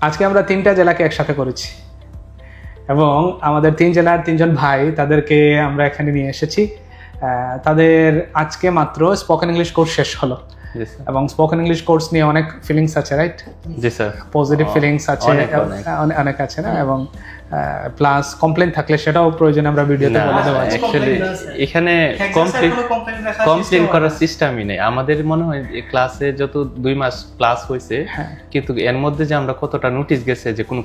আজকে আমরা 3টা জেলাকে একসাথে করেছি এবং আমাদের 3 জেলার 3জন ভাই তাদেরকে আমরা এখানে নিয়ে এসেছি। তাদের আজকে মাত্র স্পোকেন ইংলিশ কোর্স শেষ হলো এবং স্পোকেন ইংলিশ কোর্স নিয়ে অনেক ফিলিংস আছে, রাইট? জি স্যার, পজিটিভ ফিলিংস আছে, অনেক আছে না? এবং প্লাস কমপ্লেইন থাকলে সেটাও প্রয়োজনে আমরা ভিডিওতে বলে দেব। অ্যাকচুয়ালি এখানে কমপ্লেইন করার সিস্টেমই নেই। আমাদের মনে হয় এই ক্লাসে যত 2 মাস ক্লাস হয়েছে, কিন্তু এর মধ্যে যে আমরা কতটা নোটিশ গেছে যে কোনো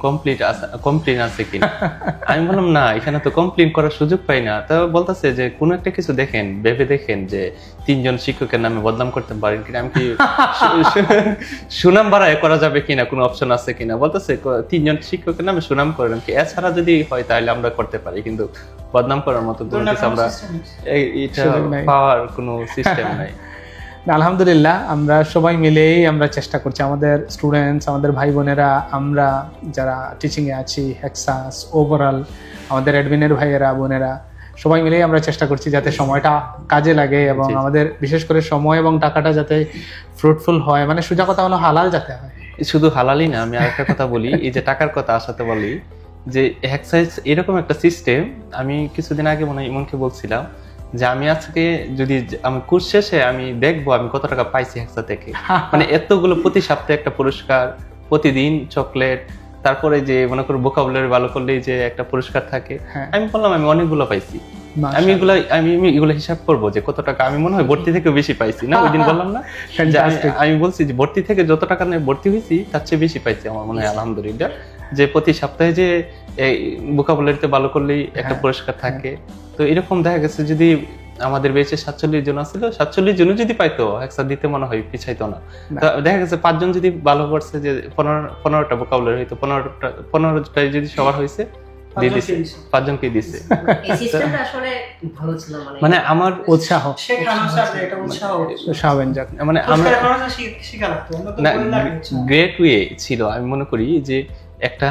কমপ্লেইন আছে কিনা। আমি বললাম না, এখানে তো কমপ্লেইন করার সুযোগ পাই না। তো বলতেছে যে কোনো একটা কিছু দেখেন, ভেবে দেখেন যে 3 জন শিক্ষকের নামে বদনাম করতে পারেন কিনা, আমি কি সুনাম বাড়ায় করা যাবে কিনা, কোনো অপশন আছে কিনা। বলতেছে 3 জন শিক্ষকের নামে সুনাম করেন কি, এছাড়া যদি হয় তাহলে আমরা করতে পারি, কিন্তু বদনাম করার মতো আমরা এটা পাওয়ার কোনো সিস্টেম নাই। আলহামদুলিল্লাহ, আমরা সবাই মিলেই আমরা চেষ্টা করছি, আমাদের স্টুডেন্টস, আমাদের ভাই বোনেরা, আমরা যারা টিচিংয়ে আছি, হেক্সাস, ওভারঅল আমাদের অ্যাডমিনের ভাইয়েরা বোনেরা, সবাই মিলেই আমরা চেষ্টা করছি যাতে সময়টা কাজে লাগে এবং আমাদের বিশেষ করে সময় এবং টাকাটা যাতে ফ্রুটফুল হয়। মানে সোজা কথা হলো হালাল যাতে হয়। শুধু হালালই না, আমি আরেকটা কথা বলি, এই যে টাকার কথা আসাতে বলি যে হেক্সাস এরকম একটা সিস্টেম। আমি কিছুদিন আগে মনে হয় ইমনকে বলছিলাম যে আমি আজকে যদি আমি কোর্স শেষে আমি দেখবো আমি কত টাকা পাইছি হেক্সা থেকে। মানে এতগুলো প্রতি সপ্তাহে একটা পুরস্কার, প্রতিদিন চকলেট, তারপরে যে মনে করো ভোকাবুলারি ভালো করলেই যে একটা পুরস্কার থাকে। আমি বললাম আমি অনেকগুলো পাইছি, আমি এগুলো হিসাব করবো যে কত টাকা। আমি মনে হয় ভর্তি থেকে বেশি পাইছি না, ওই দিন বললাম না, আমি বলছি যে ভর্তি থেকে যত টাকা নিয়ে ভর্তি হয়েছি তার চেয়ে বেশি পাইছি আমার মনে হয় আলহামদুলিল্লাহ। যে প্রতি সপ্তাহে যে ভোকাবুলারিতে ভালো করলেই একটা পুরস্কার থাকে। তো এরকম দেখা গেছে যদি আমাদের বেঁচে 47 জন আছিল, 47 জন যদি পাইতো হেক্সা দিতে মনে হয় পিছাইতো না। দেখা গেছে 5 জন যদি ভালো করছে, যে 15টা ভোকাবুলারি হইতো, 15টাই যদি সবার হয়েছে 5 জনকে দিছে। এই সিস্টেমটা আসলে ভালো ছিল, মানে আমার উৎসাহ মানে আমরা গ্রেট ওয়ে ছিল। আমি মনে করি যে একটা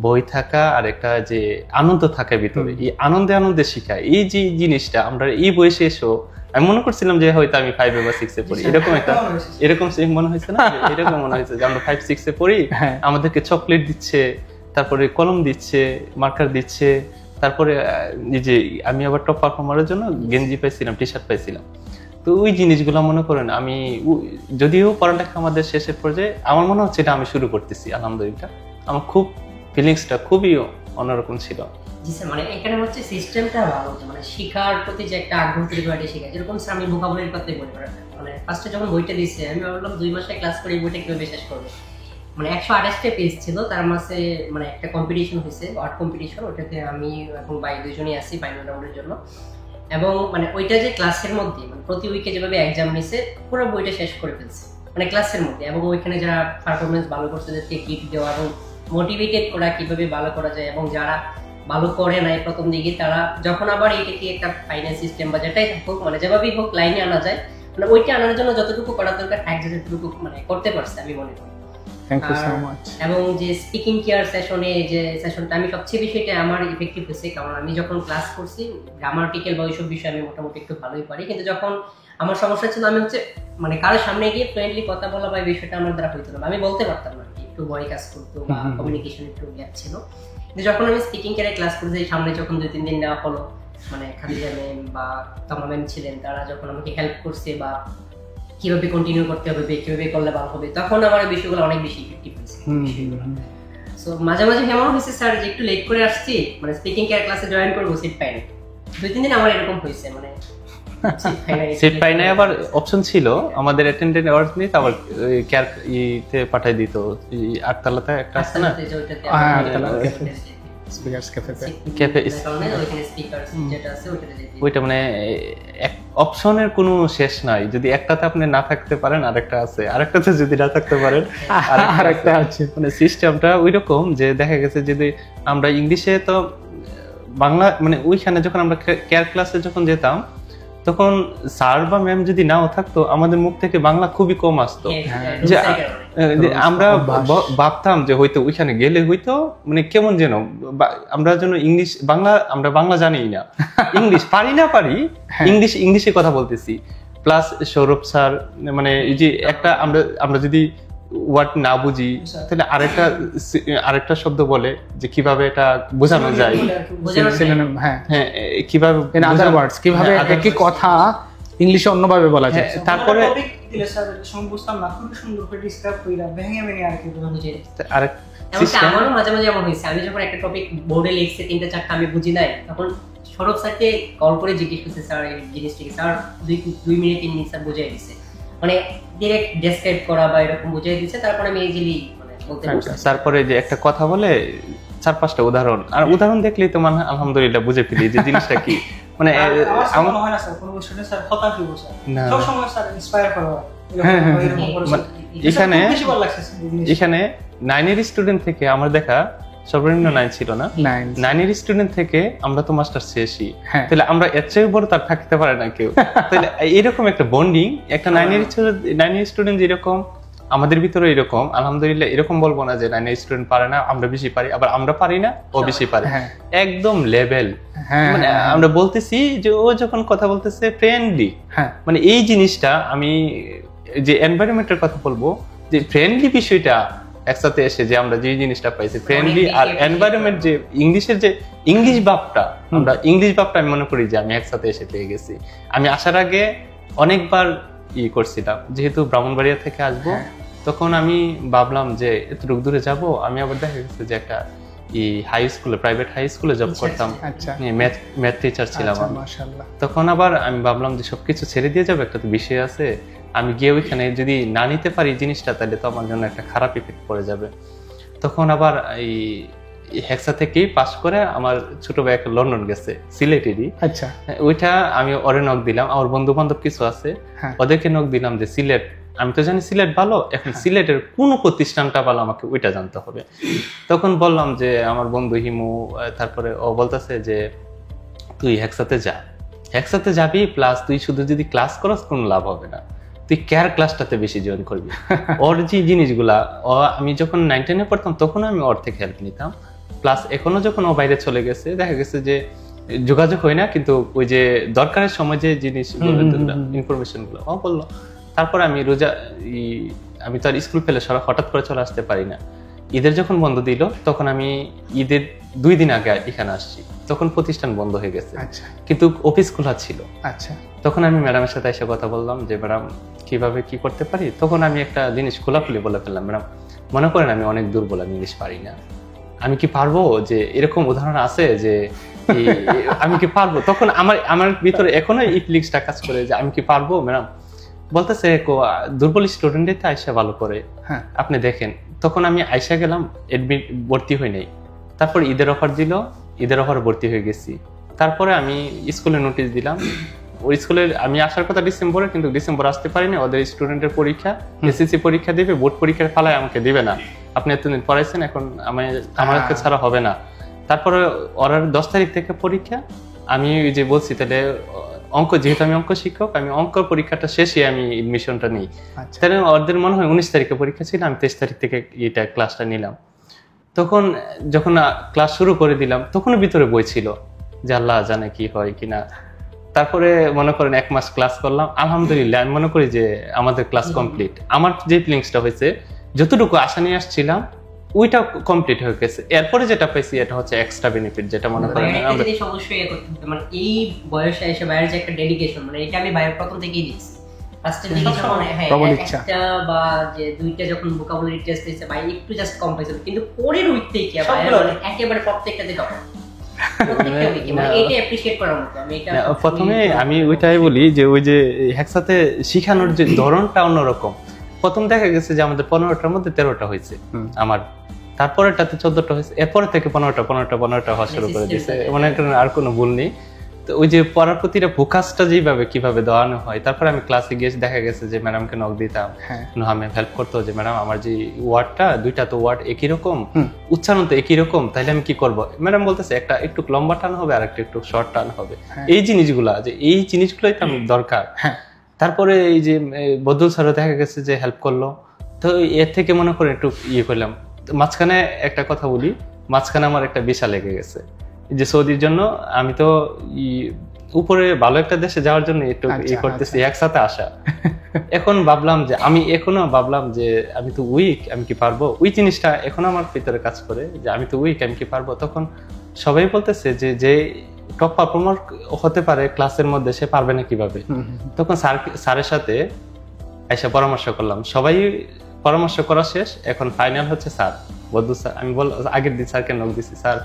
বই থাকা আর একটা যে আনন্দ থাকে ভিতরে, এই আনন্দে শিখায়। এই যে জিনিসটা আমরা এই বয়সে এসো, আমি মনে করছিলাম যে হয়তো আমি 5 বা 6 এ পড়ি, এরকম মনে হয়েছে না, এরকম মনে হয়েছে যে আমরা 5, 6 এ পড়ি, আমাদেরকে চকলেট দিচ্ছে, তারপরে কলম দিচ্ছে, মার্কার দিচ্ছে, তারপরে এই যে আমি আবার টপ পারফর্মারের জন্য গেঞ্জি পাইছিলাম, টি শার্ট পাইছিলাম। তো ওই জিনিসগুলো মনে করেন আমি যদিও পড়ালেখা আমাদের শেষের পর্যায়ে, আমার মনে হচ্ছে এটা আমি শুরু করতেছি আলহামদুলিল্লাহ। আমার খুব ফিলিংসটা খুবই অন্যরকম ছিল। জি স্যার, মানে এখানে হচ্ছে সিস্টেমটা ভালো, মানে শিখার প্রতি যে একটা আগ্রহ তৈরি করে শেখা। যেরকম স্যার আমি ভোকাবুলারির কথাই বলি, মানে ফার্স্টে যখন বইটা দিয়েছে আমি ভাবলাম 2 মাসে ক্লাস করে বইটা কিভাবে শেষ করবো। মানে 128টা পেজ ছিল, তার মাঝে মানে একটা কম্পিটিশন হয়েছে, আর্ট কম্পিটিশন, ওটাতে আমি এবং ভাই 2 জনই আসি ফাইনাল রাউন্ডের জন্য। এবং মানে ওইটা যে ক্লাসের মধ্যে মানে প্রতি উইকে যেভাবে এক্সাম নিছে, পুরো বইটা শেষ করে ফেলছে মানে ক্লাসের মধ্যে। এবং ওইখানে যারা পারফরমেন্স ভালো করছে তাদেরকে গিফট দেওয়া এবং মোটিভেটেড করা কিভাবে ভালো করা যায়, এবং যারা ভালো করে নাই প্রথম দিকে তারা যখন আবার এইটাকে একটা ফাইনাল সিস্টেম বা যেটাই হোক মানে যেভাবেই হোক লাইনে আনা যায়, মানে ওইটা আনার জন্য যতটুকু করা দরকার যতটুকু মানে করতে পারছে আমি মনে করি। Thank you so much. এবং যে স্পিকিং কেয়ার সেশনে যে সেশনটা আমি সবচেয়ে বেশি এটা আমার ইফেক্টিভ হয়েছে, কারণ আমি যখন ক্লাস করছি গ্রামাটিক্যাল বা ওইসব বিষয় আমি মোটামুটি একটু ভালোই পারি, কিন্তু যখন আমার সমস্যা ছিল আমি হচ্ছে মানে কারোর সামনে গিয়ে ফ্লুয়েন্টলি কথা বলা বা এই বিষয়টা আমার দ্বারা হইতো না, আমি বলতে পারতাম না, একটু ভয় কাজ করতো বা কমিউনিকেশন একটু গ্যাপ ছিল। কিন্তু যখন আমি স্পিকিং কেয়ারে ক্লাস করছি, সামনে যখন 2-3 দিন নেওয়া হলো, মানে খাদিজা ম্যাম বা তামা ম্যাম ছিলেন, তারা যখন আমাকে হেল্প করছে বা কিভাবে কন্টিনিউ করতে হবে, কিভাবে করলে ভালো হবে, তখন আমার বিষয়গুলো অনেক বেশি ইফেক্টিভ হয়েছে। সো মাঝে মাঝে এমন হয়েছে স্যার যে একটু লেট করে আসছি, মানে স্পিকিং কেয়ার ক্লাসে জয়েন করবো, সিট পাইনি। 2-3 দিন আমার এরকম হয়েছে, মানে সিট পাই নাই। আবার অপশন ছিল আমাদের অ্যাটেন্ডেন্ট অ্যাওয়ার্ড নিয়ে, আবার কেয়ার ইতে পাঠাই দিত, 8তলাতে একটা আছে না, স্পিকারস ক্যাফে ওইটা মানে অপশনের কোনো শেষ নাই। যদি একটাতে আপনি না থাকতে পারেন আরেকটা আছে, আরেকটাতে যদি না থাকতে পারেন আরেকটা আছে। মানে সিস্টেমটা ওইরকম যে দেখা গেছে যদি আমরা ইংলিশে তো বাংলা মানে ওইখানে যখন আমরা কেয়ার ক্লাসে যখন যেতাম, তখন স্যার বা ম্যাম যদি নাও থাকতো আমাদের মুখ থেকে বাংলা খুবই কম আসতো। যে আমরা ভাবতাম যে হয়তো ওইখানে গেলে হয়তো মানে কেমন যেন আমরা যেন ইংলিশ আমরা বাংলা জানি না, ইংলিশ পারি ইংলিশে কথা বলতেছি। প্লাস সৌরভ স্যার মানে এই যে একটা আমরা যদি ওয়ার্ড না বুঝি তাহলে আরেকটা শব্দ বলে যে কিভাবে এটা বোঝানো যায়, সিনোনিম, হ্যাঁ হ্যাঁ কিভাবে ইন আদার ওয়ার্ডস কিভাবে একই কথা ইংলিশে অন্যভাবে বলা যায়। তারপরে বুঝতাম না, খুব সুন্দর করে ডিসক্রাইব কইরা ভেঙে ভেঙে আর কি বুঝে। আরেক এমনকি আমারও মাঝে মাঝে এমন হয়েছে, আমি যখন একটা টপিক বোর্ডে লিখছি 3-4টা আমি বুঝি নাই, তখন সৌরভ স্যারকে কল করে জিজ্ঞেস করছে স্যার এই জিনিসটাকে, স্যার 2 মিনিট 3 মিনিট স্যার বুঝিয়ে দিচ্ছে, মানে ডিরেক্ট ডেসক্রাইব করা বা এরকম বুঝিয়ে দিচ্ছে, তারপরে আমি ইজিলি মানে বলতে পারছি। তারপরে যে একটা কথা বলে 4-5টা উদাহরণ, আর উদাহরণ দেখলেই তো মানে আলহামদুলিল্লাহ বুঝে ফেলি যে জিনিসটা কি। মানে আমার মনে হয় না স্যার কোনো স্টুডেন্ট স্যার হতাশ হয়ে বসে, সব সময় স্যার ইন্সপায়ার করা হয়। এখানে 9 এর স্টুডেন্ট থেকে আমার দেখা সর্বনিম্ন 9 ছিল না, 9 এর স্টুডেন্ট থেকে আমরা তো মাস্টার শেষই, তাহলে আমরা এর চেয়ে বড় তার থাকতে পারে না কেউ। তাহলে এরকম একটা বন্ডিং একটা 9 এর স্টুডেন্ট যেরকম আমাদের ভিতরে এরকম, আলহামদুলিল্লাহ এরকম বলবো না যে 9 এর স্টুডেন্ট পারে না আমরা বেশি পারি, আবার আমরা পারি না ও বেশি পারে, একদম লেভেল। মানে আমরা বলতেছি যে ও যখন কথা বলতেছে ফ্রেন্ডলি, মানে এই জিনিসটা আমি যে এনভায়রনমেন্টের কথা বলবো, যে ফ্রেন্ডলি বিষয়টা একসাথে এসে যে আমরা যে জিনিসটা পাইছি ফ্রেন্ডলি আর এনভায়রনমেন্ট, যে ইংলিশের যে ইংলিশ ভাবটা, আমরা ইংলিশ ভাবটা আমি মনে করি যে আমি একসাথে এসে পেয়ে গেছি। আমি আসার আগে অনেকবার করছিলাম, যেহেতু ব্রাহ্মণবাড়িয়া থেকে আসবো তখন আমি ভাবলাম যে এতটুকু দূরে যাব, আমি আবার দেখা গেছে যে একটা হাই স্কুলে, প্রাইভেট হাই স্কুলে জব করতাম, ম্যাথ টিচার ছিলাম। তখন আবার আমি ভাবলাম যে সবকিছু ছেড়ে দিয়ে যাবো, একটা তো বিষয় আছে, আমি গিয়ে ওইখানে যদি না নিতে পারি জিনিসটা তাহলে তো আমার জন্য একটা খারাপ ইফেক্ট পড়ে যাবে। তখন আবার এই হেক্সা থেকেই পাস করে আমার ছোট ভাই একটা লন্ডন গেছে, সিলেটেরই। আচ্ছা, ওইটা আমি ওরে নক দিলাম, আমার বন্ধু বান্ধব কিছু আছে ওদেরকে নক দিলাম যে সিলেট, আমি তো জানি সিলেট ভালো, এখন সিলেটের কোন প্রতিষ্ঠানটা ভালো আমাকে ওইটা জানতে হবে। তখন বললাম যে আমার বন্ধু হিমু, তারপরে ও বলতেছে যে তুই হেক্সাতে যা, হেক্সাতে যাবি, প্লাস তুই শুধু যদি ক্লাস করস কোনো লাভ হবে না, তুই কেয়ার ক্লাসটাতে বেশি জয়েন করবি। ওর যে জিনিসগুলা আমি যখন 9-10-এ পড়তাম তখন আমি ওর থেকে হেল্প নিতাম, প্লাস এখনো যখন ও বাইরে চলে গেছে দেখা গেছে যে যোগাযোগ হয় না, কিন্তু ওই যে দরকারের সময় যে জিনিসগুলো ইনফরমেশন গুলো ও বললো। তারপর আমি আমি তো আর স্কুল ফেলে হঠাৎ করে চলে আসতে পারি না। ঈদের যখন বন্ধ দিল তখন আমি ঈদের 2 দিন আগে এখানে আসছি, তখন প্রতিষ্ঠান বন্ধ হয়ে গেছে, কিন্তু অফিস খোলা ছিল। আচ্ছা, তখন আমি ম্যাডামের সাথে এসে কথা বললাম যে ম্যাডাম কিভাবে কি করতে পারি। তখন আমি একটা জিনিস খোলাখুলি বলে ফেললাম, ম্যাডাম মনে করেন আমি অনেক দুর্বল, আমি ইংলিশ পারি না, আমি কি পারবো, যে এরকম উদাহরণ আছে যে আমি কি পারবো। তখন আমার ভিতরে এখনো এই ফিলিংসটা কাজ করে যে আমি কি পারবো। ম্যাডাম বলতেছে দুর্বল স্টুডেন্টদের তো আয়সা ভালো করে, আপনি দেখেন। তখন আমি আয়সা গেলাম, এডমিট ভর্তি হই নাই। তারপর ঈদের অফার দিল, ঈদের অফার ভর্তি হয়ে গেছি। তারপরে আমি স্কুলে নোটিশ দিলাম, ওই স্কুলে আমি আসার কথা ডিসেম্বরে, কিন্তু ডিসেম্বর আসতে পারিনি, ওদের স্টুডেন্টের পরীক্ষা, এসএসসি পরীক্ষা দিবে, বোর্ড পরীক্ষার ফালায় আমাকে দিবে না, আপনি এতদিন পড়াইছেন এখন আমাকে ছাড়া হবে না। তারপরে ওরা 10 তারিখ থেকে পরীক্ষা, আমি যে বলছি তাহলে অঙ্ক, যেহেতু আমি অঙ্ক শিক্ষক, আমি অঙ্ক পরীক্ষাটা শেষে আমি এডমিশনটা নিই। তাহলে ওদের মনে হয় 19 তারিখে পরীক্ষা ছিল, আমি 23 তারিখ থেকে এটা ক্লাসটা নিলাম। তখন যখন ক্লাস শুরু করে দিলাম তখনও ভিতরে বই ছিল যে আল্লাহ জানে কি হয় কিনা। তারপরে মনে করেন 1 মাস ক্লাস করলাম, আলহামদুলিল্লাহ আমি মনে করি যে আমাদের ক্লাস কমপ্লিট। আমার যে ফিলিংসটা হয়েছে, যতটুকু আশা নিয়ে আসছিলাম ওইটা কমপ্লিট হয়ে গেছে। এরপরে যেটা পাইছি এটা হচ্ছে এক্সট্রা বেনিফিট, যেটা মনে করেন আমরা এই সমস্যা মানে এই বয়সে এসে বাইরে যে একটা ডেডিকেশন, মানে এটা আমি বাইরে প্রথম থেকেই দিচ্ছি। ফার্স্টের দিকে যখন একটা বা যে 2টা যখন ভোকাবুলারি টেস্ট দিয়েছে ভাই একটু জাস্ট কম পাইছিল, কিন্তু পরের উইক থেকে মানে একেবারে প্রত্যেকটাতে টপ। প্রথমে আমি ওইটাই বলি যে ওই যে হেক্সাতে শিখানোর যে ধরনটা অন্যরকম। প্রথম দেখা গেছে যে আমাদের 15টার মধ্যে 13টা হয়েছে আমার, তারপরেটাতে 14টা হয়েছে, এরপরে থেকে 15টা হওয়া শুরু করে দিয়েছে। মনে করেন আর কোনো ভুল নেই। তো ওই যে পড়ার প্রতিটা ফোকাসটা যেভাবে কিভাবে দেওয়ানো হয়। তারপরে আমি ক্লাসে গিয়ে দেখা গেছে যে ম্যাডামকে নক দিতাম, আমি হেল্প করতো যে ম্যাডাম আমার যে ওয়ার্ডটা 2টা তো ওয়ার্ড একই রকম, উচ্চারণ তো একই রকম, তাহলে আমি কি করবো। ম্যাডাম বলতেছে একটা একটু লম্বা টান হবে আর একটা একটু শর্ট টান হবে, এই জিনিসগুলা, যে এই জিনিসগুলোই তো দরকার। তারপরে এই যে বদুল স্যারও দেখা গেছে যে হেল্প করলো। তো এর থেকে মনে করে একটু করলাম। মাঝখানে একটা কথা বলি, মাঝখানে আমার একটা ভিসা লেগে গেছে যে সৌদির জন্য। আমি তো উপরে ভালো একটা দেশে যাওয়ার জন্য একটু করতেছি, একসাথে আসা। এখন ভাবলাম যে আমি আমি তো উইক, আমি কি পারবো, ওই জিনিসটা এখন আমার ভিতরে কাজ করে যে আমি তো উইক, আমি কি পারবো। তখন সবাই বলতেছে যে টপ পারফর্মার হতে পারে ক্লাসের মধ্যে, সে পারবে না কিভাবে। তখন স্যারের সাথে এসে পরামর্শ করলাম, সবাই পরামর্শ করা শেষ, এখন ফাইনাল হচ্ছে স্যার বদ্দু স্যার। আমি আগের দিন স্যারকে নক দিছি, স্যার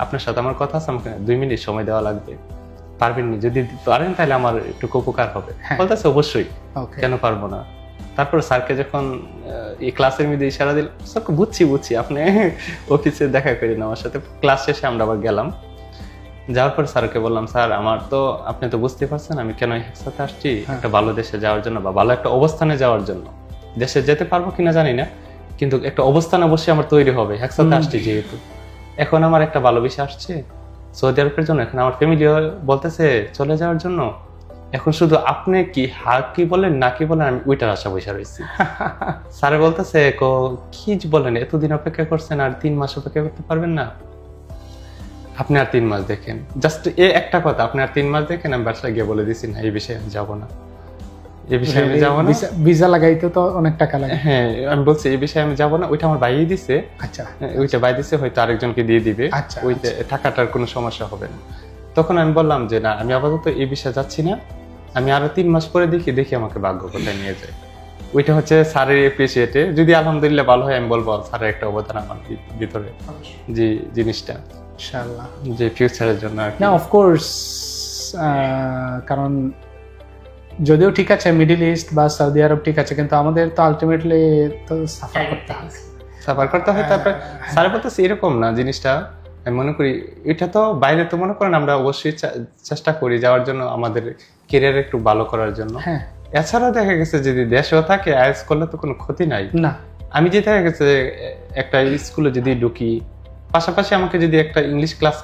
আপনার সাথে আমার কথা আছে, আমাকে 2 মিনিট সময় দেওয়া লাগবে, পারবেন না? যদি পারেন তাহলে আমার একটু উপকার হবে। বলতেছে অবশ্যই, কেন পারবো না। তারপর স্যারকে যখন এই ক্লাসের মধ্যে ইশারা দিল, স্যারকে বুঝছি আপনি অফিসে দেখা করেন আমার সাথে। ক্লাস শেষে আমরা আবার গেলাম, যাওয়ার পর স্যারকে বললাম, স্যার আমার তো আপনি তো বুঝতে পারছেন আমি কেন একসাথে আসছি, একটা ভালো দেশে যাওয়ার জন্য বা ভালো একটা অবস্থানে যাওয়ার জন্য। দেশে যেতে পারবো কিনা জানি না, কিন্তু একটা অবস্থান অবশ্যই আমার তৈরি হবে একসাথে আসছি যেহেতু। এখন আমার একটা ভালো বিষয় আসছে সৌদি আরবের জন্য, এখন আমার ফ্যামিলি বলতেছে চলে যাওয়ার জন্য। এখন শুধু আপনি কি বলেন না কি বলেন, আমি ওইটার আশা বসে রয়েছি। স্যার বলতেছে কি বলেন, এতদিন অপেক্ষা করছেন, আর 3 মাস অপেক্ষা করতে পারবেন না? আপনি আর 3 মাস দেখেন, জাস্ট একটা কথা, আপনি আর 3 মাস দেখেন। আমি বাসায় গিয়ে বলে দিছি না, এই বিষয়ে আমি যাবো না, এই বিষয়ে আমি যাবো না। ভিসা লাগাইতে তো অনেক টাকা লাগে। হ্যাঁ, আমি বলছি এই বিষয়ে আমি যাবো না। ওইটা আমার ভাইই দিছে। আচ্ছা, ওইটা ভাই দিছে, হয়তো আরেকজনকে দিয়ে দিবে, ওইটা টাকাটার কোনো সমস্যা হবে না। তখন আমি বললাম যে না, আমি আপাতত এই বিষয়ে যাচ্ছি না, আমি আরো 3 মাস পরে দেখি আমাকে ভাগ্য কোথায় নিয়ে যায়। ওইটা হচ্ছে স্যারের এপ্রিসিয়েটে, যদি আলহামদুলিল্লাহ ভালো হয় আমি বলবো স্যারের একটা অবদান আমার ভিতরে, যে জিনিসটা ইনশাআল্লাহ যে ফিউচারের জন্য আর কি। না, অফকোর্স, কারণ যদিও ঠিক আছে মিডল ইস্ট বা সৌদি আরব ঠিক আছে, কিন্তু আমাদের তো আলটিমেটলি তো সাফার করতে হয়। তারপরে স্যার বলতেছে এরকম না জিনিসটা, আমি মনে করি এটা তো বাইরে তো মনে করেন আমরা অবশ্যই চেষ্টা করি যাওয়ার জন্য, আমাদের ক্যারিয়ার একটু ভালো করার জন্য। হ্যাঁ, এছাড়াও দেখা গেছে যদি দেশেও থাকে আইএলটিএস করলে তো কোনো ক্ষতি নাই না। আমি যে দেখা গেছে একটা স্কুলে যদি ঢুকি, পাশাপাশি আমাকে যদি একটা ইংলিশ ক্লাস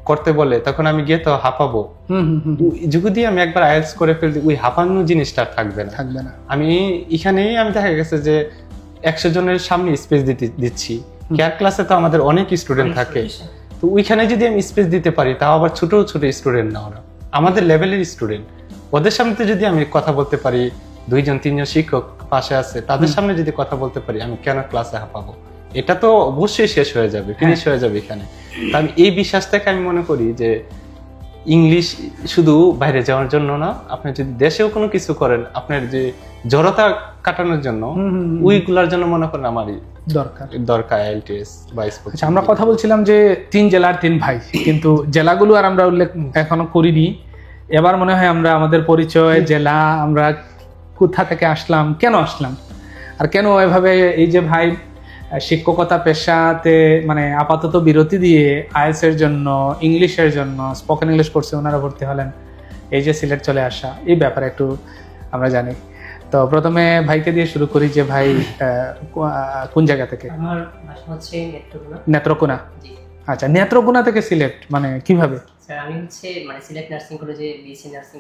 করতে বলে, তখন আমি গিয়ে তো হাঁপাবো। যদি আমি একবার আইএলটিএস করে ফেলতে, ওই হাঁপানো জিনিসটা থাকবে না। আমি এখানেই আমি দেখা গেছে যে 100 জনের সামনে স্পেস দিচ্ছি। কেয়ার ক্লাসে তো আমাদের অনেক স্টুডেন্ট থাকে, তো ওইখানে যদি আমি স্পেস দিতে পারি, তাও আবার ছোট ছোট স্টুডেন্ট না, ওরা আমাদের লেভেলের স্টুডেন্ট, ওদের সামনে যদি আমি কথা বলতে পারি, 2-3জন শিক্ষক পাশে আছে, তাদের সামনে যদি কথা বলতে পারি, আমি কেন ক্লাসে হাঁপাবো? এটা তো অবশ্যই শেষ হয়ে যাবে, ফিনিশ হয়ে যাবে এখানে। আমি এই বিশ্বাস থেকে আমি মনে করি যে ইংলিশ শুধু বাইরে যাওয়ার জন্য না, আপনি যদি দেশেও কোনো কিছু করেন, আপনার যে জড়তা কাটানোর জন্য, ওইগুলার জন্য মনে করেন আমারই দরকার আইএলটিএস বা স্পোকেন। আচ্ছা, আমরা কথা বলছিলাম যে 3 জেলার 3 ভাই, কিন্তু জেলাগুলো আর আমরা উল্লেখ এখনো করিনি। এবার মনে হয় আমরা আমাদের পরিচয়, জেলা, আমরা কোথা থেকে আসলাম, কেন আসলাম, আর কেন এভাবে এই যে ভাই শিক্ষকতা পেশাতে মানে আপাতত বিরতি দিয়ে আইএলটিএস এর জন্য, ইংলিশের জন্য, স্পোকেন ইংলিশ কোর্সে ওনারা ভর্তি হলেন, এই যে সিলেট চলে আসা, এই ব্যাপারে একটু আমরা জানি। তো প্রথমে ভাইকে দিয়ে শুরু করি যে ভাই কোন জায়গা থেকে? আমার বাসা হচ্ছে নেত্রকোনা। আচ্ছা, নেত্রকোনা থেকে সিলেট মানে কিভাবে? স্যার আমি হচ্ছে মানে সিলেট নার্সিং কলেজে BSc nursing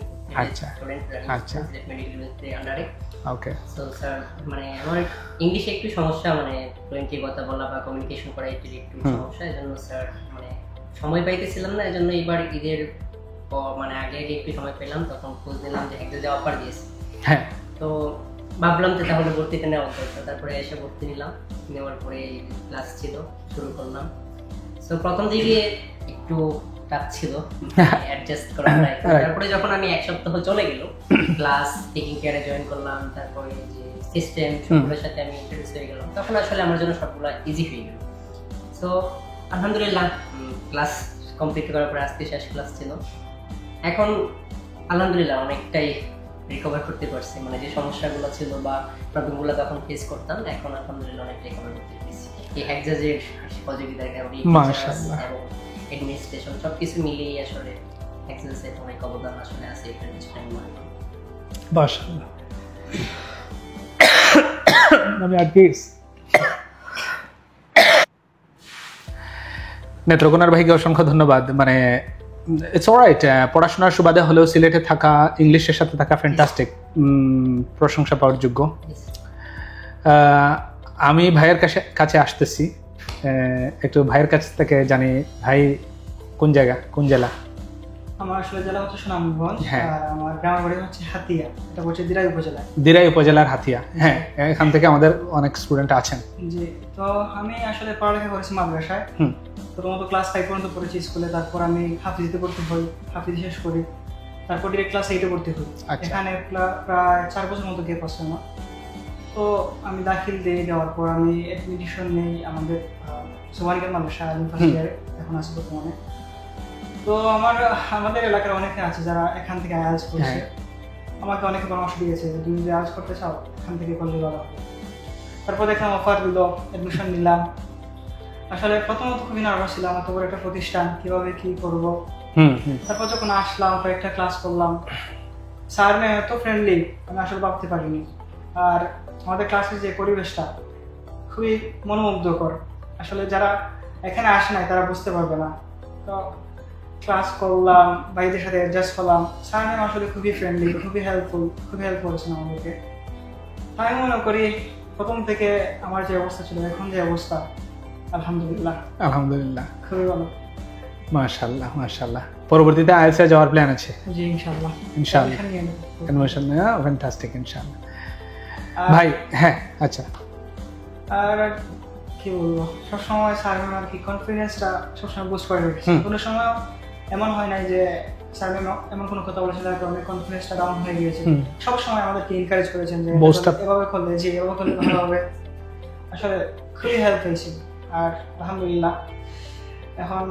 student, Sylhet medical ইউনিভার্সিটির আন্ডারে। ওকে, সো স্যার মানে আমার ইংলিশে একটু সমস্যা, মানে ফ্লুয়েন্টলি কথা বলা বা কমিউনিকেশন করা একটু সমস্যা, এজন্য স্যার মানে সময় পাইতেছিলাম না। এজন্য এবার ঈদের মানে আগে একটু সময় পেলাম, তখন খোঁজ নিলাম যে একটা যে অফার দিয়েছে। হ্যাঁ, তো ভাবলাম যে তাহলে ভর্তিতে নেওয়া দরকার, তারপরে এসে ভর্তি নিলাম। নেওয়ার পরে ক্লাস ছিল, শুরু করলাম। সো প্রথম দিকে একটু টাফ ছিল অ্যাডজাস্ট করাটা। তারপরে যখন আমি 1 সপ্তাহ চলে গেল, ক্লাস টেকিং কেয়ারে জয়েন করলাম, তারপরে যে সিস্টেম সবগুলোর সাথে আমি ইন্ট্রোডিউস হয়ে গেলাম, তখন আসলে আমার জন্য সবগুলো ইজি হয়ে গেল। সো আলহামদুলিল্লাহ ক্লাস কমপ্লিট করার পরে আজকে শেষ ক্লাস ছিল। এখন আলহামদুলিল্লাহ অনেকটাই রিকভার করতে পারছি, মানে যে সমস্যাগুলো ছিল বা প্রবলেমগুলো তখন ফেস করতাম, এখন আলহামদুলিল্লাহ অনেক রিকভার করতে পেরেছি। এই হ্যাকজাজের সহযোগিতার কারণে মাশাআল্লাহ এবং অ্যাডমিনিস্ট্রেশন সবকিছু মিলিয়ে আসলে হ্যাকজাজের অনেক অবদান আসলে আছে এটা আমি মনে করি। মাশাআল্লাহ। আমি আজকেস নেত্রকোনার ভাইকে অসংখ্য ধন্যবাদ। মানে ইটস অলরাইট, পড়াশোনার সুবাদে হলেও সিলেটে থাকা, ইংলিশের সাথে থাকা ফ্যান্টাস্টিক, প্রশংসা পাওয়ার যোগ্য। আমি ভাইয়ের কাছে আসতেছি, একটু ভাইয়ের কাছ থেকে জানি ভাই কোন জায়গা, কোন জেলা? আমার আসলে জেলা হচ্ছে সুনামগঞ্জ, হ্যাঁ। আর আমার গ্রামের বাড়ি হচ্ছে হাতিয়া, এটা হচ্ছে দিরাই উপজেলায়। দিরাই উপজেলার হাতিয়া, হ্যাঁ, এখান থেকে আমাদের অনেক স্টুডেন্ট আছেন। জি, তো আমি আসলে পড়ালেখা করেছি মাদ্রাসায়। প্রথমত ক্লাস 5 পর্যন্ত পড়েছি স্কুলে, তারপর আমি হাফিজিতে ভর্তি হই, হাফিজি শেষ করি, তারপর ডিরেক্ট ক্লাস 8-এ ভর্তি হই। আচ্ছা। এখানে প্রায় 4 বছর মতো গ্যাপ আছে আমার। তো আমি দাখিল দিয়ে দেওয়ার পর আমি অ্যাডমিশন নেই আমাদের সোমালিকা মাদ্রাসা, আমি ফার্স্ট ইয়ারে এখন আছি বর্তমানে। তো আমাদের এলাকার অনেকে আছে যারা এখান থেকে আয়াজ করছে, আমাকে অনেকে পরামর্শ দিয়েছে যে তুমি যদি আয়াজ করতে চাও এখান থেকে করলে ভালো হবে। তারপর দেখলাম অফার দিল, অ্যাডমিশন নিলাম। আসলে প্রথমত খুবই নার্ভাস ছিলাম, এত বড় একটা প্রতিষ্ঠান, কিভাবে কি করবো। তারপর যখন আসলাম, কয়েকটা ক্লাস করলাম, স্যার ম্যাম এত ফ্রেন্ডলি আমি আসলে ভাবতে পারিনি। আর আমাদের ক্লাসের যে পরিবেশটা খুবই মনোমুগ্ধকর, আসলে যারা এখানে আসে নাই তারা বুঝতে পারবে না। তো ক্লাস করলাম, ভাইদের সাথে অ্যাডজাস্ট করলাম, স্যার ম্যাম আসলে খুবই ফ্রেন্ডলি, খুবই হেল্প করেছেন আমাদেরকে। আমি মনে করি প্রথম থেকে আমার যে অবস্থা ছিল এখন যে অবস্থা, আলহামদুলিল্লাহ আলহামদুলিল্লাহ, খুবই ভালো। মাশাআল্লাহ মাশাআল্লাহ। পরবর্তীতে আইএলটিএস যাওয়ার প্ল্যান আছে? জি ইনশাআল্লাহ। কনভার্সন ফ্যান্টাস্টিক ইনশাআল্লাহ। ভাই হ্যাঁ, আচ্ছা, আর কি বলবো, সবসময় স্যার ম্যাম আর কি কনফিডেন্সটা সবসময় বুস্ট করে রেখেছে। কোনো সময় এমন হয় নাই যে স্যার ম্যাম এমন কোনো কথা বলেছে যার কারণে কনফিডেন্সটা ডাউন হয়ে গিয়েছে। সবসময় আমাদেরকে এনকারেজ করেছেন যে এভাবে করলে, যে এভাবে করলে ভালো হবে। আসলে খুবই হেল্প হয়েছে। আর আলহামদুলিল্লাহ এখন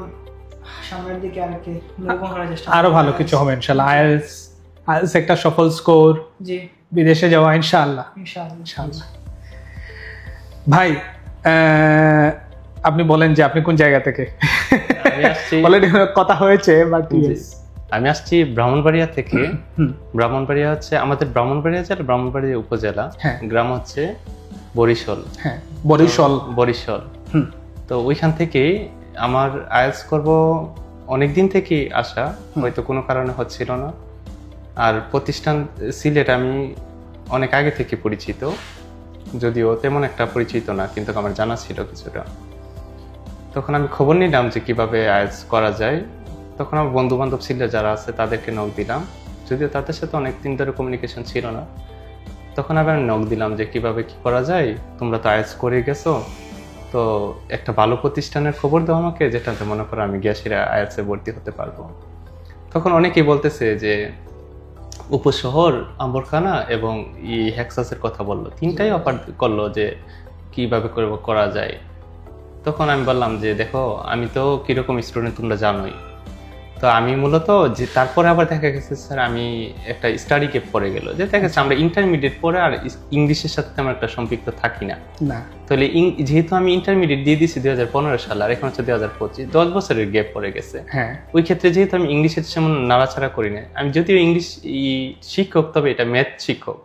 সামনের দিকে আর কি মুভ করার চেষ্টা, আরো ভালো কিছু হবে ইনশাআল্লাহ। আইএলটিএস একটা সফল স্কোর, জি বিদেশে যাওয়া ইনশাআল্লাহ। ইনশাআল্লাহ। ভাই আপনি বলেন যে আপনি কোন জায়গা থেকে? আমি আসছি, অলরেডি কথা হয়েছে, বাট আমি আসছি ব্রাহ্মণবাড়িয়া থেকে। ব্রাহ্মণবাড়িয়া হচ্ছে আমাদের ব্রাহ্মণবাড়িয়া জেলা, ব্রাহ্মণবাড়িয়া উপজেলা, গ্রাম হচ্ছে বরিশাল। হ্যাঁ, বরিশাল। তো ওইখান থেকে আমার আইএলটিএস করব অনেকদিন থেকে আশা, হয়তো কোনো কারণে হচ্ছিল না। আর প্রতিষ্ঠান সিলেট আমি অনেক আগে থেকে পরিচিত, যদিও তেমন একটা পরিচিত না, কিন্তু আমার জানা ছিল কিছুটা। তখন আমি খবর নিলাম যে কিভাবে আইএলটিএস করা যায়। তখন আমার বন্ধু বান্ধব সিলেট যারা আছে তাদেরকে নক দিলাম, যদিও তাদের সাথে অনেকদিন ধরে কমিউনিকেশন ছিল না। তখন আবার নক দিলাম যে কিভাবে কি করা যায়, তোমরা তো আইএলটিএস করে গেছো, তো একটা ভালো প্রতিষ্ঠানের খবর দাও আমাকে, যেটাতে মনে করো আমি গ্যাসিরা আইএলটিএস এ ভর্তি হতে পারবো। তখন অনেকেই বলতেছে যে উপশহর, আম্বরখানা এবং হেক্সাসের কথা বললো, তিনটাই অফার করলো যে কিভাবে করা যায়। তখন আমি বললাম যে দেখো আমি তো কিরকম স্টুডেন্ট তোমরা জানোই, তো আমি মূলত যে তারপরে আবার দেখা গেছে স্যার আমি একটা স্টাডি গ্যাপ পড়ে গেল, যে দেখা গেছে আমরা ইন্টারমিডিয়েট পরে আর ইংলিশের সাথে তেমন একটা সম্পৃক্ত থাকি না। তাহলে যেহেতু আমি ইন্টারমিডিয়েট দিয়ে দিয়েছি 2015 সালে, আর এখন হচ্ছে 2025, 10 বছরের গ্যাপ পড়ে গেছে। ওই ক্ষেত্রে যেহেতু আমি ইংলিশের তেমন নাড়াচাড়া করি না, আমি যদিও ইংলিশ শিক্ষক, তবে এটা ম্যাথ শিক্ষক,